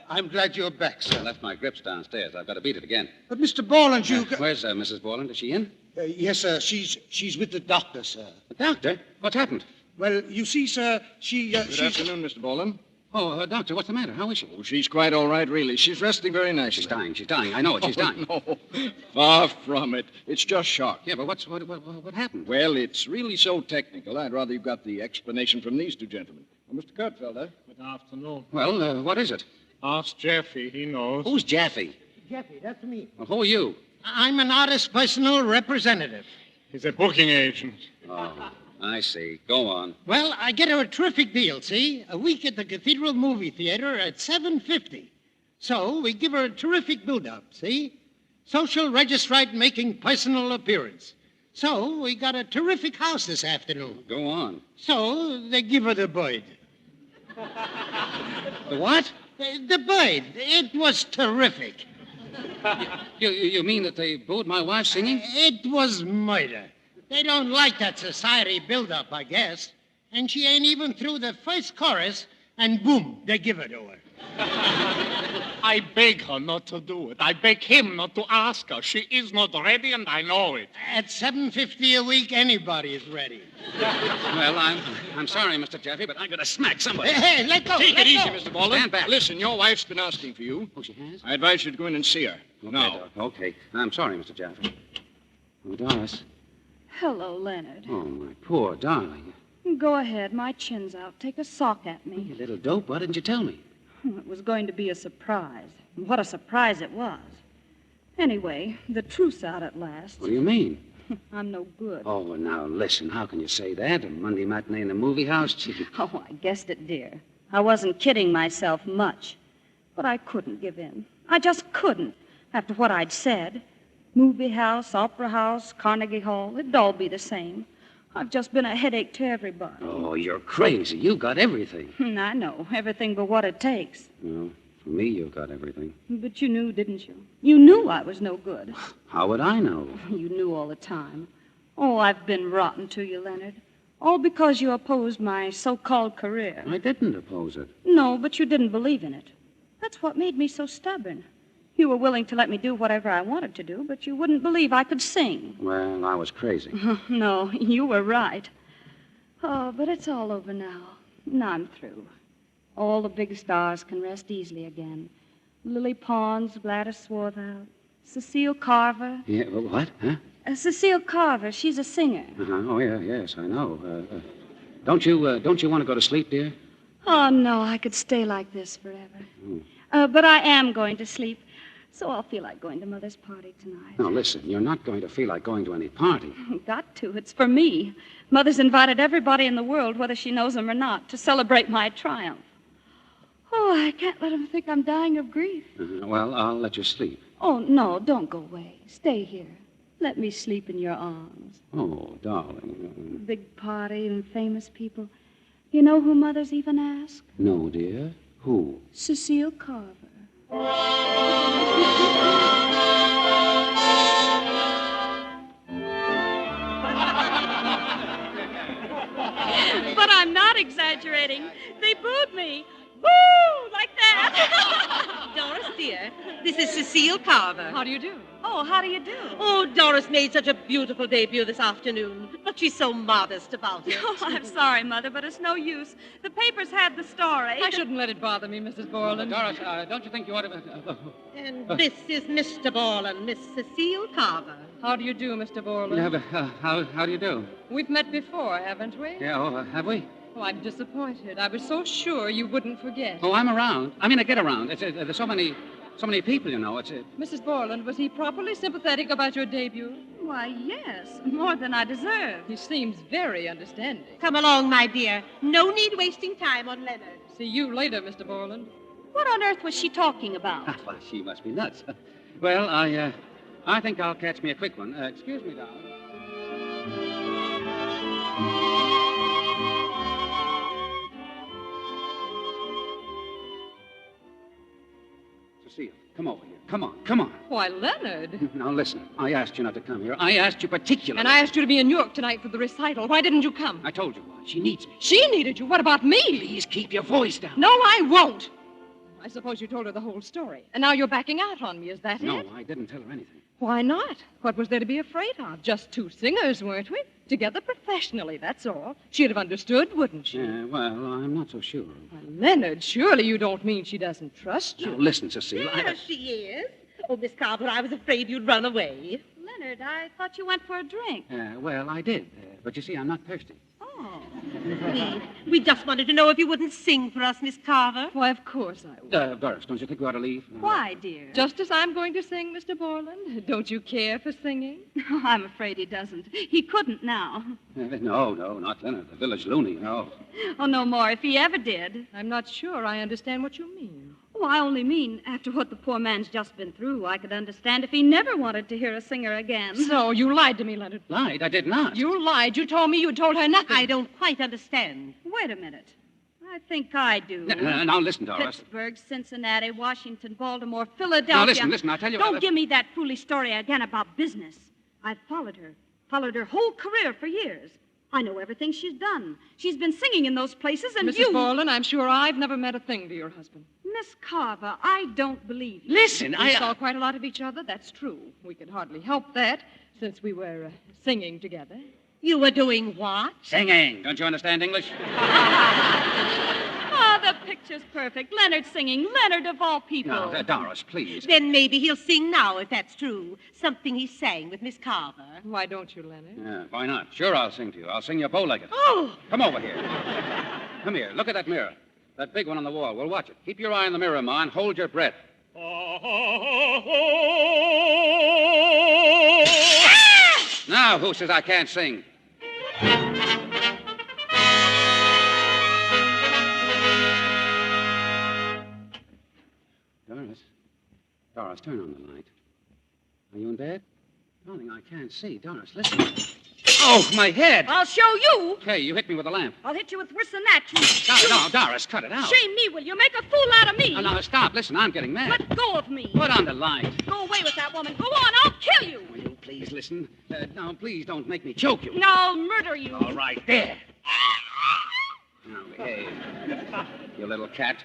I'm glad you're back, sir. I left my grips downstairs. I've got to beat it again. But, Mr. Borland, you... Where's Mrs. Borland? Is she in? Yes, sir. She's with the doctor, sir. The doctor? What's happened? Well, you see, sir, Good afternoon, Mr. Borland. Oh, doctor, what's the matter? How is she? Oh, she's quite all right, really. She's resting very nicely. She's dying. She's dying. I know it. She's dying. No, far from it. It's just shock. Yeah, but what happened? Well, it's really so technical. I'd rather you got the explanation from these two gentlemen. Well, Mr. Kurtfelder. Good afternoon. Well, what is it? Ask Jeffy. He knows. Who's Jeffy? Jeffy, that's me. Well, who are you? I'm an artist's personal representative. He's a booking agent. Oh, I see. Go on. Well, I get her a terrific deal, see? A week at the Cathedral Movie Theater at $7.50. So we give her a terrific build-up, see? Social registrite making personal appearance. So we got a terrific house this afternoon. Go on. So they give her the bird. The what? The bird. It was terrific. You mean that they booed my wife singing? It was murder. They don't like that society build-up, I guess. And she ain't even through the first chorus, and boom, they give it to her. I beg her not to do it. I beg him not to ask her. She is not ready, and I know it. At $7.50 a week, anybody is ready. Well, I'm sorry, Mr. Jeffy, but I'm going to smack somebody. Hey, let go. Take let it easy, go. Mr. Baldwin. Stand back. Listen, your wife's been asking for you. Oh, she has? I advise you to go in and see her. Okay, Now. Doc. Okay. I'm sorry, Mr. Jeffy. Oh, Doris. Hello, Leonard. Oh, my poor darling. Go ahead. My chin's out. Take a sock at me. You little dope. Why didn't you tell me? It was going to be a surprise. What a surprise it was. Anyway, the truth's out at last. What do you mean? I'm no good. Oh, now, listen. How can you say that? A Monday matinee in the movie house? Gee. Oh, I guessed it, dear. I wasn't kidding myself much. But I couldn't give in. I just couldn't, after what I'd said. Movie house, opera house, Carnegie Hall, it'd all be the same. I've just been a headache to everybody. Oh, you're crazy. You got everything. I know, everything but what it takes. Well, for me, you got everything. But you knew, didn't you? You knew I was no good. How would I know? You knew all the time. Oh, I've been rotten to you, Leonard. All because you opposed my so-called career. I didn't oppose it. No, but you didn't believe in it. That's what made me so stubborn. You were willing to let me do whatever I wanted to do, but you wouldn't believe I could sing. Well, I was crazy. No, you were right. Oh, but it's all over now. Now I'm through. All the big stars can rest easily again. Lily Pons, Gladys Swarthout, Cecile Carver. Yeah, what? Huh? Cecile Carver, she's a singer. Oh, yeah, yes, I know. Don't you want to go to sleep, dear? Oh, no, I could stay like this forever. But I am going to sleep, so I'll feel like going to Mother's party tonight. No, listen, you're not going to feel like going to any party. Got to. It's for me. Mother's invited everybody in the world, whether she knows them or not, to celebrate my triumph. Oh, I can't let them think I'm dying of grief. Well, I'll let you sleep. Oh, no, don't go away. Stay here. Let me sleep in your arms. Oh, darling. Big party and famous people. You know who Mother's even asked? No, dear. Who? Cecile Carver. But I'm not exaggerating. They booed me. Boo! Like that. Doris, dear, this is Cecile Carver. How do you do? Oh, how do you do? Oh, Doris made such a beautiful debut this afternoon, but she's so modest about it. Oh, I'm sorry, Mother, but it's no use. The papers had the story. I shouldn't let it bother me, Mrs. Borland. Doris, don't you think you ought to... And this is Mr. Borland, Miss Cecile Carver. How do you do, Mr. Borland? Yeah, but how do you do? We've met before, haven't we? Yeah, have we? Oh, I'm disappointed. I was so sure you wouldn't forget. Oh, I'm around. I mean, I get around. There's so many people, you know. Mrs. Borland, was he properly sympathetic about your debut? Why, yes, more than I deserve. He seems very understanding. Come along, my dear. No need wasting time on Leonard. See you later, Mr. Borland. What on earth was she talking about? Well, she must be nuts. Well, I think I'll catch me a quick one. Excuse me, darling. Cecile, come over here. Come on. Why, Leonard. Now, listen. I asked you not to come here. I asked you particularly. And I asked you to be in New York tonight for the recital. Why didn't you come? I told you why. She needs me. She needed you. What about me? Please keep your voice down. No, I won't. I suppose you told her the whole story. And now you're backing out on me. Is that it? No, I didn't tell her anything. Why not? What was there to be afraid of? Just two singers, weren't we? Together professionally, that's all. She'd have understood, wouldn't she? Well, I'm not so sure. Well, Leonard, surely you don't mean she doesn't trust you. Now, listen, Cecile. There she is. Oh, Miss Carver, I was afraid you'd run away. Leonard, I thought you went for a drink. Well, I did. But you see, I'm not thirsty. Oh, please. We just wanted to know if you wouldn't sing for us, Miss Carver. Why, of course I will. Doris, don't you think we ought to leave? Why, dear? Just as I'm going to sing, Mr. Borland. Don't you care for singing? I'm afraid he doesn't. He couldn't now. No, not Leonard, the village loony, no. Oh, no more if he ever did. I'm not sure I understand what you mean. Oh, I only mean, after what the poor man's just been through, I could understand if he never wanted to hear a singer again. So, you lied to me, Leonard. Lied? I did not. You lied. You told me you told her nothing. I don't quite understand. Wait a minute. I think I do. Now listen, Doris. Pittsburgh, Cincinnati, Washington, Baltimore, Philadelphia. Now listen, I'll tell you... Don't give me that foolish story again about business. I've followed her whole career for years. I know everything she's done. She's been singing in those places, and Mrs. Borland, I'm sure I've never meant a thing to your husband. Miss Carver, I don't believe you. Listen, We saw quite a lot of each other, that's true. We could hardly help that, since we were singing together. You were doing what? Singing. Don't you understand English? Oh, the picture's perfect. Leonard singing. Leonard of all people. No, Doris, please. Then maybe he'll sing now, if that's true. Something he sang with Miss Carver. Why don't you, Leonard? Yeah, why not? Sure, I'll sing to you. I'll sing you bow-legged. Oh! Come over here. Come here. Look at that mirror. That big one on the wall. We'll watch it. Keep your eye on the mirror, Ma, and hold your breath. Now, who says I can't sing? Doris, turn on the light. Are you in bed? Darling, I can't see. Doris, listen. Oh, my head! I'll show you. Hey, you hit me with a lamp. I'll hit you with worse than that. No, Doris, cut it out. Shame me, will you? Make a fool out of me. No, stop. Listen, I'm getting mad. Let go of me. Put on the light. Go away with that woman. Go on, I'll kill you. Will you please listen? No, please don't make me choke you. No, I'll murder you. All right, there. Now, behave. You little cat.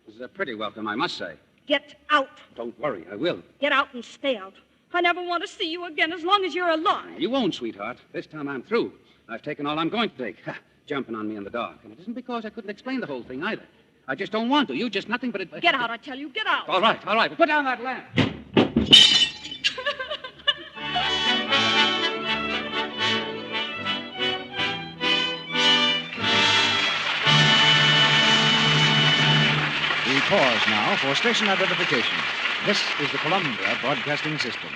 This is a pretty welcome, I must say. Get out. Don't worry, I will. Get out and stay out. I never want to see you again as long as you're alive. You won't, sweetheart. This time I'm through. I've taken all I'm going to take. Jumping on me in the dark. And it isn't because I couldn't explain the whole thing either. I just don't want to. You just nothing but... Get out, I tell you. Get out. All right. But put down that lamp. We pause now for station identification. This is the Columbia Broadcasting System.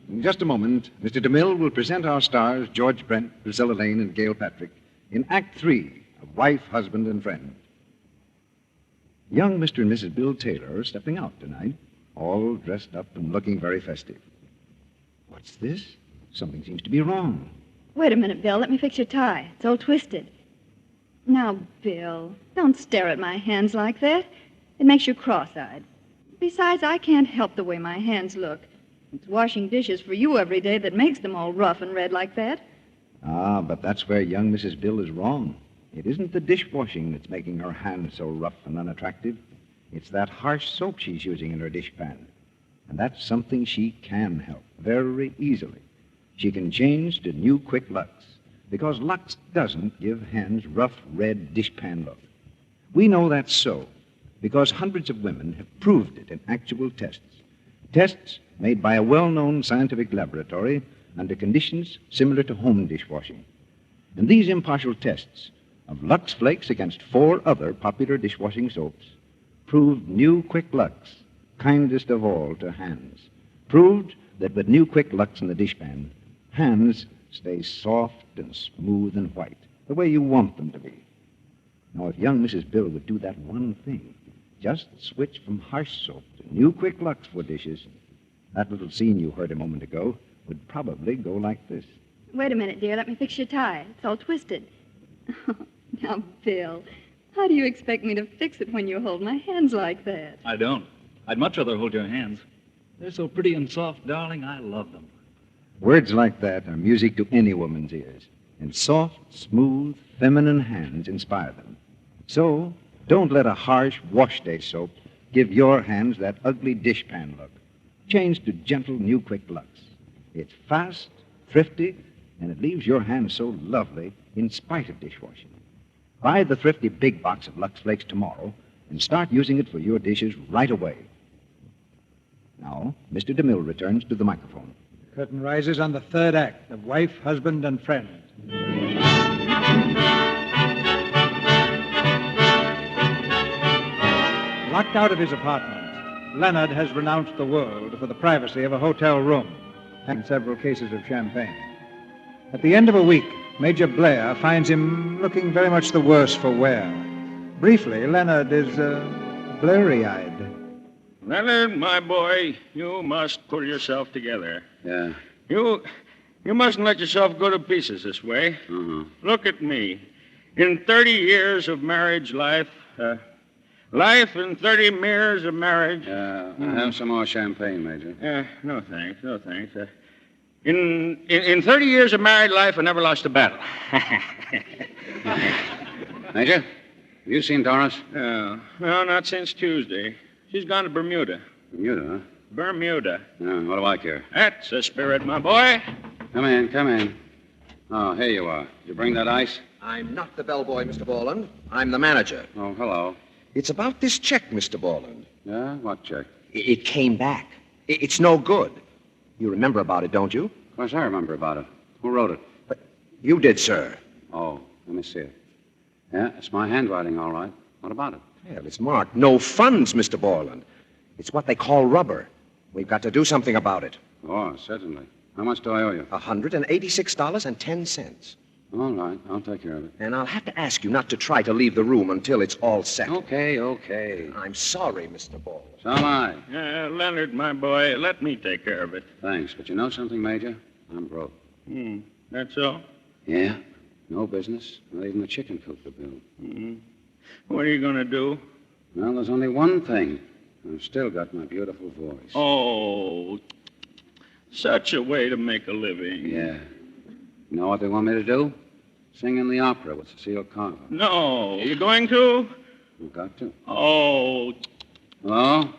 In just a moment, Mr. DeMille will present our stars, George Brent, Priscilla Lane, and Gale Patrick, in Act 3 of Wife, Husband, and Friend. Young Mr. and Mrs. Bill Taylor are stepping out tonight, all dressed up and looking very festive. What's this? Something seems to be wrong. Wait a minute, Bill. Let me fix your tie. It's all twisted. Now, Bill, don't stare at my hands like that. It makes you cross-eyed. Besides, I can't help the way my hands look. It's washing dishes for you every day that makes them all rough and red like that. Ah, but that's where young Mrs. Bill is wrong. It isn't the dishwashing that's making her hands so rough and unattractive. It's that harsh soap she's using in her dishpan. And that's something she can help very easily. She can change to new Quick Lux, because Lux doesn't give hands rough, red dishpan look. We know that's so because hundreds of women have proved it in actual tests. Tests made by a well-known scientific laboratory under conditions similar to home dishwashing. And these impartial tests of Lux Flakes against 4 other popular dishwashing soaps proved new Quick Lux, kindest of all to hands. Proved that with new Quick Lux in the dishpan, hands stay soft and smooth and white, the way you want them to be. Now, if young Mrs. Bill would do that one thing, just switch from harsh soap to new Quick Lux for dishes, that little scene you heard a moment ago would probably go like this. Wait a minute, dear. Let me fix your tie. It's all twisted. Now, Bill, how do you expect me to fix it when you hold my hands like that? I don't. I'd much rather hold your hands. They're so pretty and soft, darling. I love them. Words like that are music to any woman's ears, and soft, smooth, feminine hands inspire them. So, don't let a harsh wash day soap give your hands that ugly dishpan look. change to gentle, new Quick Lux. It's fast, thrifty, and it leaves your hands so lovely in spite of dishwashing. Buy the thrifty big box of Lux Flakes tomorrow and start using it for your dishes right away. Now, Mr. DeMille returns to the microphone. The curtain rises on the third act of Wife, Husband, and Friend. Locked out of his apartment, Leonard has renounced the world for the privacy of a hotel room and several cases of champagne. At the end of a week, Major Blair finds him looking very much the worse for wear. Briefly, Leonard is blurry-eyed. Leonard, my boy, you must pull yourself together. Yeah. You mustn't let yourself go to pieces this way. Look at me. In 30 years of marriage life, life in 30 years of marriage. Have some more champagne, Major. No thanks, no thanks. In 30 years of married life, I never lost a battle. Major, have you seen Doris? No, not since Tuesday. She's gone to Bermuda. Bermuda, huh? Bermuda. What do I care? That's the spirit, my boy. Come in. Oh, here you are. Did you bring that ice? I'm not the bellboy, Mr. Borland. I'm the manager. Oh, hello. It's about this check, Mr. Borland. Yeah? What check? It came back. It's no good. You remember about it, don't you? Of course I remember about it. Who wrote it? But you did, sir. Oh, let me see it. Yeah, it's my handwriting, all right. What about it? Well, it's marked no funds, Mr. Borland. It's what they call rubber. We've got to do something about it. Oh, certainly. How much do I owe you? $186.10. All right, I'll take care of it. And I'll have to ask you not to try to leave the room until it's all set. Okay. I'm sorry, Mr. Borland. So am I. Leonard, my boy, let me take care of it. Thanks, but you know something, Major? I'm broke. That's all? Yeah. No business. Not even a chicken coop to build. What are you going to do? Well, there's only one thing. I've still got my beautiful voice. Oh, such a way to make a living. Yeah. You know what they want me to do? Sing in the opera with Cecile Carver. No. You're going to? You've got to. Oh. Hello?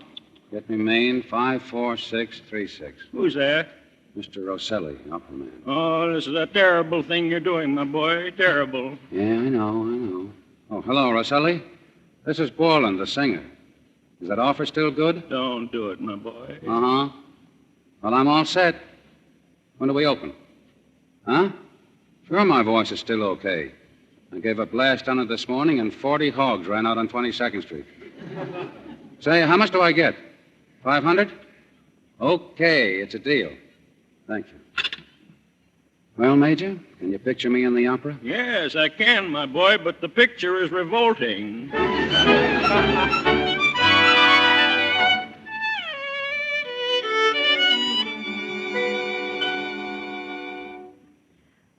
Get me Maine 54636. Who's that? Mr. Rosselli, opera man. Oh, this is a terrible thing you're doing, my boy. Terrible. Yeah, I know. Oh, hello, Rosselli. This is Borland, the singer. Is that offer still good? Don't do it, my boy. Well, I'm all set. When do we open? Huh? Sure, my voice is still okay. I gave a blast on it this morning, and 40 hogs ran out on 22nd Street. Say, how much do I get? 500? Okay, it's a deal. Thank you. Well, Major, can you picture me in the opera? Yes, I can, my boy, but the picture is revolting.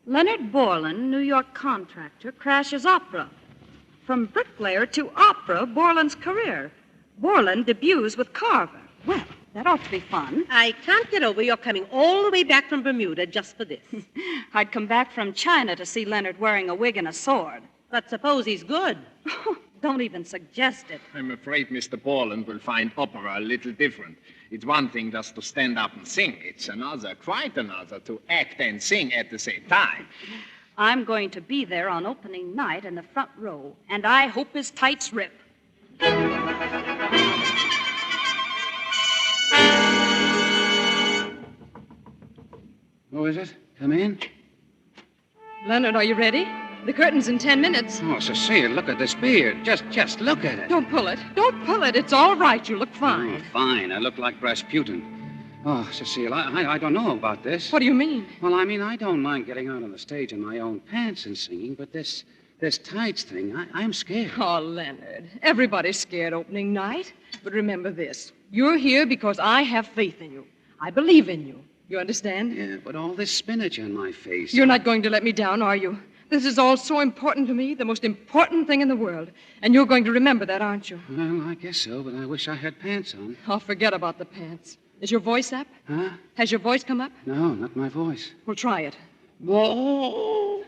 Leonard Borland, New York contractor, crashes opera. From bricklayer to opera, Borland's career. Borland debuts with Carver. Well, that ought to be fun. I can't get over your coming all the way back from Bermuda just for this. I'd come back from China to see Leonard wearing a wig and a sword. But suppose he's good. Don't even suggest it. I'm afraid Mr. Borland will find opera a little different. It's one thing just to stand up and sing. It's another, quite another, to act and sing at the same time. I'm going to be there on opening night in the front row, and I hope his tights rip. Who is it? Come in. Leonard, are you ready? The curtain's in 10 minutes. Oh, Cecile, look at this beard. Just look at it. Don't pull it. Don't pull it. It's all right. You look fine. Oh, fine. I look like Rasputin. Oh, Cecile, I don't know about this. What do you mean? Well, I mean, I don't mind getting out on the stage in my own pants and singing, but this tights thing, I'm scared. Oh, Leonard, everybody's scared opening night. But remember this. You're here because I have faith in you. I believe in you. You understand? Yeah, but all this spinach on my face. You're not going to let me down, are you? This is all so important to me, the most important thing in the world. And you're going to remember that, aren't you? Well, I guess so, but I wish I had pants on. Oh, forget about the pants. Is your voice up? Huh? Has your voice come up? No, not my voice. Well, try it. Whoa!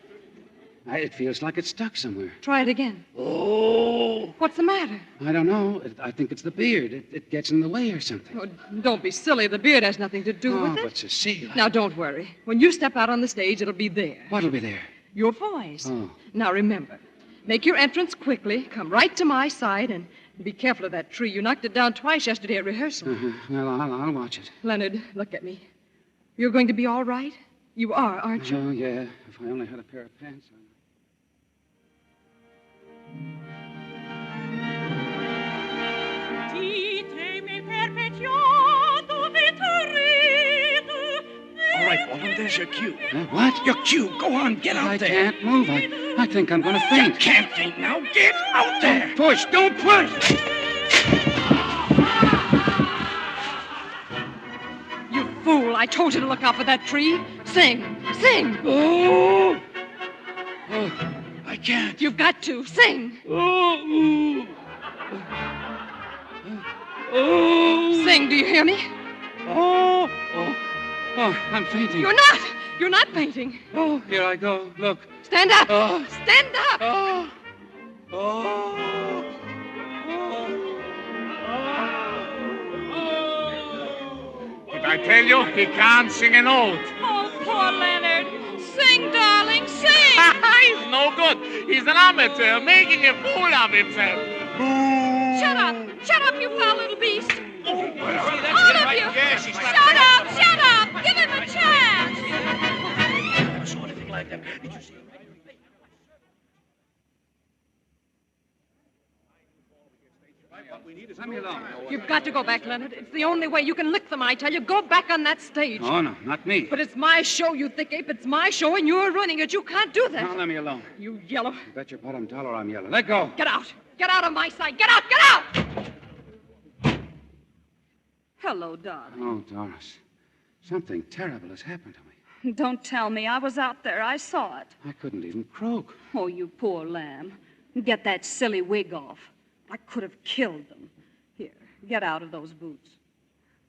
It feels like it's stuck somewhere. Try it again. Oh! Oh. What's the matter? I don't know. I think it's the beard. It gets in the way or something. Oh, don't be silly. The beard has nothing to do with it. But Cecile... Now, don't worry. When you step out on the stage, it'll be there. What'll be there? Your voice. Oh. Now, remember, make your entrance quickly, come right to my side, and be careful of that tree. You knocked it down twice yesterday at rehearsal. Well, I'll watch it. Leonard, look at me. You're going to be all right? You are, aren't you? Oh, yeah. If I only had a pair of pants on. All right, Walton, there's your cue. What? Your cue. Go on, get out there. I can't move. I think I'm going to faint. You can't faint now. Get out there. Don't push. Don't push. You fool. I told you to look out for that tree. Sing. Sing. Oh. I can't. You've got to. Sing. Oh. Sing. Do you hear me? Oh, I'm fainting. You're not. You're not fainting. Oh, here I go. Look. Stand up. Oh. Stand up. Did I tell you he can't sing a note? Oh, poor Leonard. Sing, darling, sing. He's no good. He's an amateur, making a fool of himself. Shut up. Shut up, you foul little beast. All of you. Shut up. Shut up. Give him a chance. I never saw anything like that. Did you see it? Let me alone. You've got to go back, Leonard. It's the only way. You can lick them, I tell you. Go back on that stage. Oh, no, not me. But it's my show, you thick ape. It's my show, and you're running it. You can't do that. Now, let me alone. You yellow. You bet your bottom dollar I'm yellow. Let go. Get out. Get out of my sight. Get out. Get out. Hello, darling. Oh, Doris. Something terrible has happened to me. Don't tell me. I was out there. I saw it. I couldn't even croak. Oh, you poor lamb. Get that silly wig off. I could have killed them. Here, get out of those boots.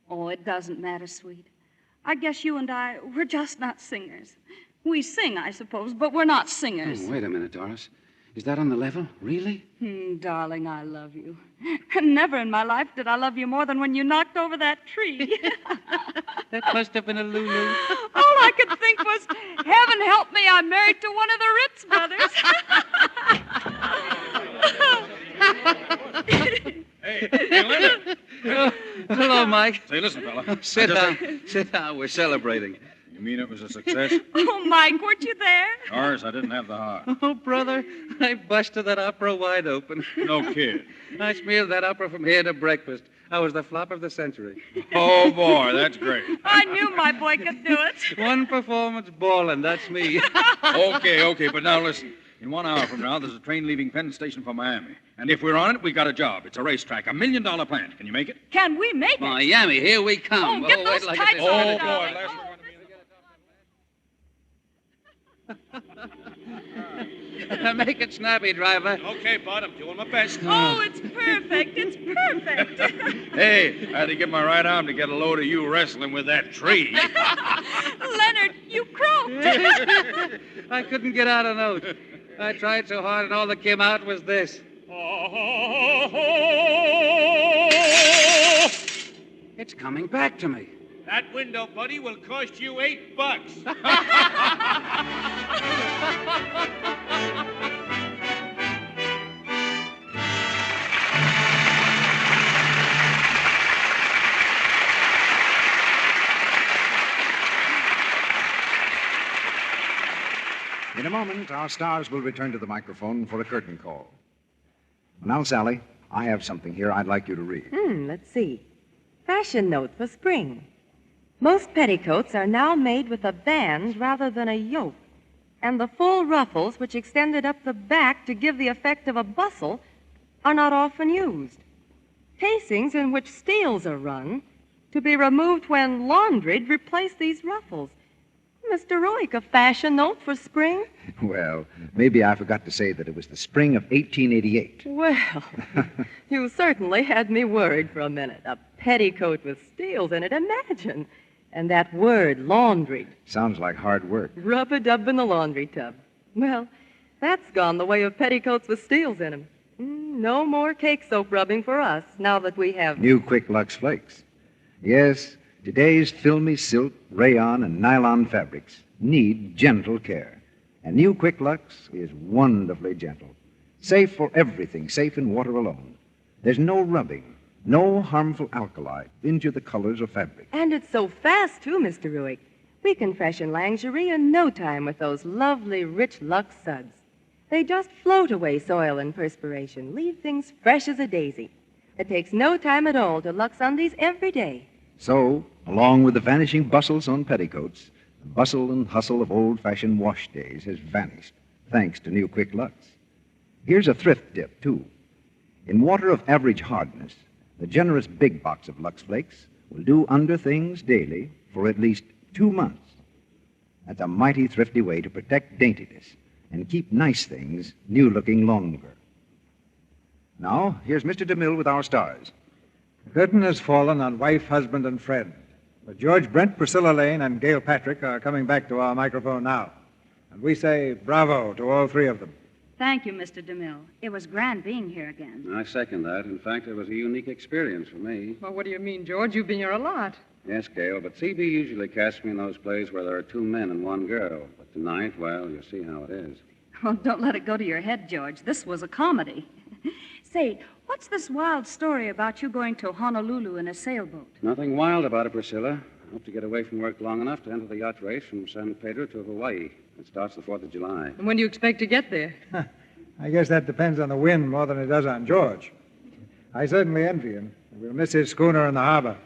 Oh, it doesn't matter, sweet. I guess you and I, we're just not singers. We sing, I suppose, but we're not singers. Oh, wait a minute, Doris. Is that on the level? Really? Darling, I love you. And never in my life did I love you more than when you knocked over that tree. That must have been a Lulu. All I could think was, heaven help me, I'm married to one of the Ritz brothers. Hey, Leonard. Hello, Mike. Say, listen, fella. Sit down. Sit down. We're celebrating. You mean it was a success? Oh, Mike, weren't you there? Doris, I didn't have the heart. Oh, brother, I busted that opera wide open. No kid. I smeared that opera from here to breakfast. I was the flop of the century. Oh, boy, that's great. I knew my boy could do it. One performance ballin', that's me. Okay, but now listen. In 1 hour from now, there's a train leaving Penn Station for Miami. And if we're on it, we got a job. It's a racetrack, $1 million plant. Can you make it? Can we make it? Miami, here we come. Oh, get those wait tights like on, boy, darling. last Make it snappy, driver. Okay, Bud, I'm doing my best. Oh, it's perfect. It's perfect. Hey, I had to get my right arm to get a load of you wrestling with that tree. Leonard, you croaked. I couldn't get out a note. I tried so hard, and all that came out was this. It's coming back to me. That window, buddy, will cost you $8. In a moment, our stars will return to the microphone for a curtain call. Now, Sally, I have something here I'd like you to read. Let's see. Fashion note for spring. Most petticoats are now made with a band rather than a yoke, and the full ruffles, which extended up the back to give the effect of a bustle, are not often used. Casings in which steels are run, to be removed when laundried, replace these ruffles. Mr. Roig, a fashion note for spring? Well, maybe I forgot to say that it was the spring of 1888. Well, you certainly had me worried for a minute. A petticoat with steels in it, imagine. And that word, laundry. Sounds like hard work. Rub-a-dub in the laundry tub. Well, that's gone the way of petticoats with steels in them. No more cake soap rubbing for us, now that we have... New Quick Lux Flakes. Yes, today's filmy silk, rayon, and nylon fabrics need gentle care. And New Quick Lux is wonderfully gentle. Safe for everything, safe in water alone. There's no rubbing, no harmful alkali into the colors of fabric. And it's so fast, too, Mr. Ruick. We can freshen lingerie in no time with those lovely, rich Lux suds. They just float away soil and perspiration, leave things fresh as a daisy. It takes no time at all to Lux undies every day. So, along with the vanishing bustles on petticoats, the bustle and hustle of old-fashioned wash days has vanished, thanks to New Quick Lux. Here's a thrift tip, too. In water of average hardness, the generous big box of Lux Flakes will do under things daily for at least 2 months. That's a mighty thrifty way to protect daintiness and keep nice things new-looking longer. Now, here's Mr. DeMille with our stars. The curtain has fallen on wife, husband, and friend. But George Brent, Priscilla Lane, and Gail Patrick are coming back to our microphone now. And we say bravo to all three of them. Thank you, Mr. DeMille. It was grand being here again. I second that. In fact, it was a unique experience for me. Well, what do you mean, George? You've been here a lot. Yes, Gail, but CB usually casts me in those plays where there are 2 men and 1 girl. But tonight, well, you'll see how it is. Well, don't let it go to your head, George. This was a comedy. Say, what's this wild story about you going to Honolulu in a sailboat? Nothing wild about it, Priscilla. I hope to get away from work long enough to enter the yacht race from San Pedro to Hawaii. It starts the 4th of July. And when do you expect to get there? I guess that depends on the wind more than it does on George. I certainly envy him. We'll miss his schooner in the harbor.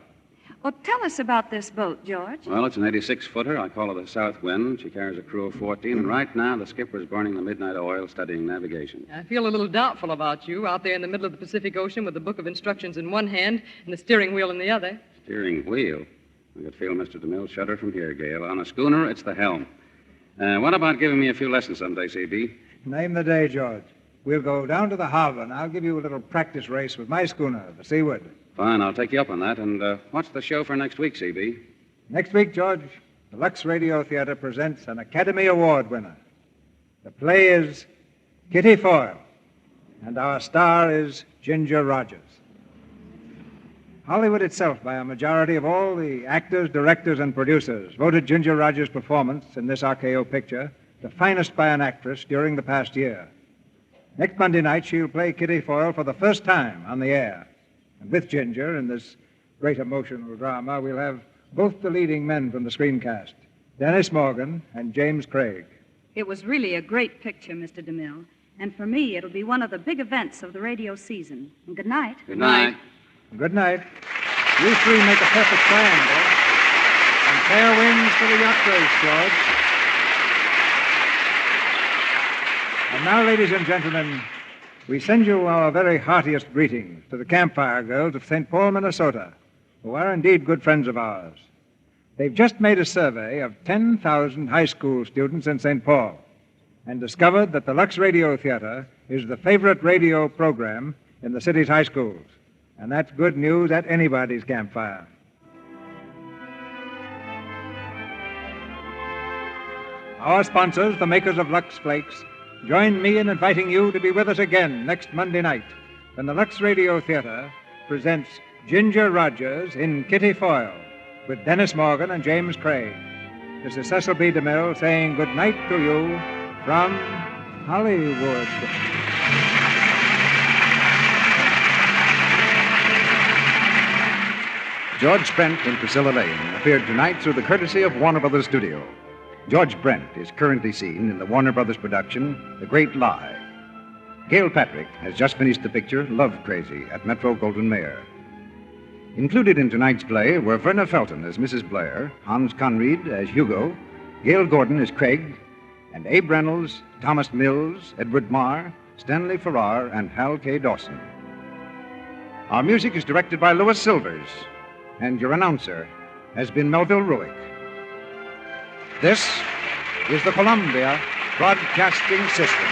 Well, tell us about this boat, George. Well, it's an 86-footer. I call her the South Wind. She carries a crew of 14, and right now the skipper's burning the midnight oil studying navigation. I feel a little doubtful about you out there in the middle of the Pacific Ocean with the book of instructions in one hand and the steering wheel in the other. Steering wheel? I could feel Mr. DeMille shudder from here, Gail. On a schooner, it's the helm. What about giving me a few lessons someday, CB? Name the day, George. We'll go down to the harbor, and I'll give you a little practice race with my schooner, the Seaward. Fine, I'll take you up on that. And what's the show for next week, CB? Next week, George, the Lux Radio Theatre presents an Academy Award winner. The play is Kitty Foyle, and our star is Ginger Rogers. Hollywood itself, by a majority of all the actors, directors, and producers, voted Ginger Rogers' performance in this RKO picture the finest by an actress during the past year. Next Monday night, she'll play Kitty Foyle for the first time on the air. And with Ginger, in this great emotional drama, we'll have both the leading men from the screencast, Dennis Morgan and James Craig. It was really a great picture, Mr. DeMille. And for me, it'll be one of the big events of the radio season. And good night. Good night. Good night. You three make a perfect triangle. And fair winds for the yacht race, George. And now, ladies and gentlemen, we send you our very heartiest greetings to the Campfire Girls of St. Paul, Minnesota, who are indeed good friends of ours. They've just made a survey of 10,000 high school students in St. Paul and discovered that the Lux Radio Theatre is the favorite radio program in the city's high schools. And that's good news at anybody's campfire. Our sponsors, the makers of Lux Flakes, join me in inviting you to be with us again next Monday night when the Lux Radio Theatre presents Ginger Rogers in Kitty Foyle with Dennis Morgan and James Craig. This is Cecil B. DeMille saying good night to you from Hollywood. George Brent and Priscilla Lane appeared tonight through the courtesy of Warner Brothers Studio. George Brent is currently seen in the Warner Brothers production, The Great Lie. Gail Patrick has just finished the picture, Love Crazy, at Metro Goldwyn Mayer. Included in tonight's play were Verna Felton as Mrs. Blair, Hans Conried as Hugo, Gail Gordon as Craig, and Abe Reynolds, Thomas Mills, Edward Marr, Stanley Farrar, and Hal K. Dawson. Our music is directed by Louis Silvers, and your announcer has been Melville Ruick. This is the Columbia Broadcasting System.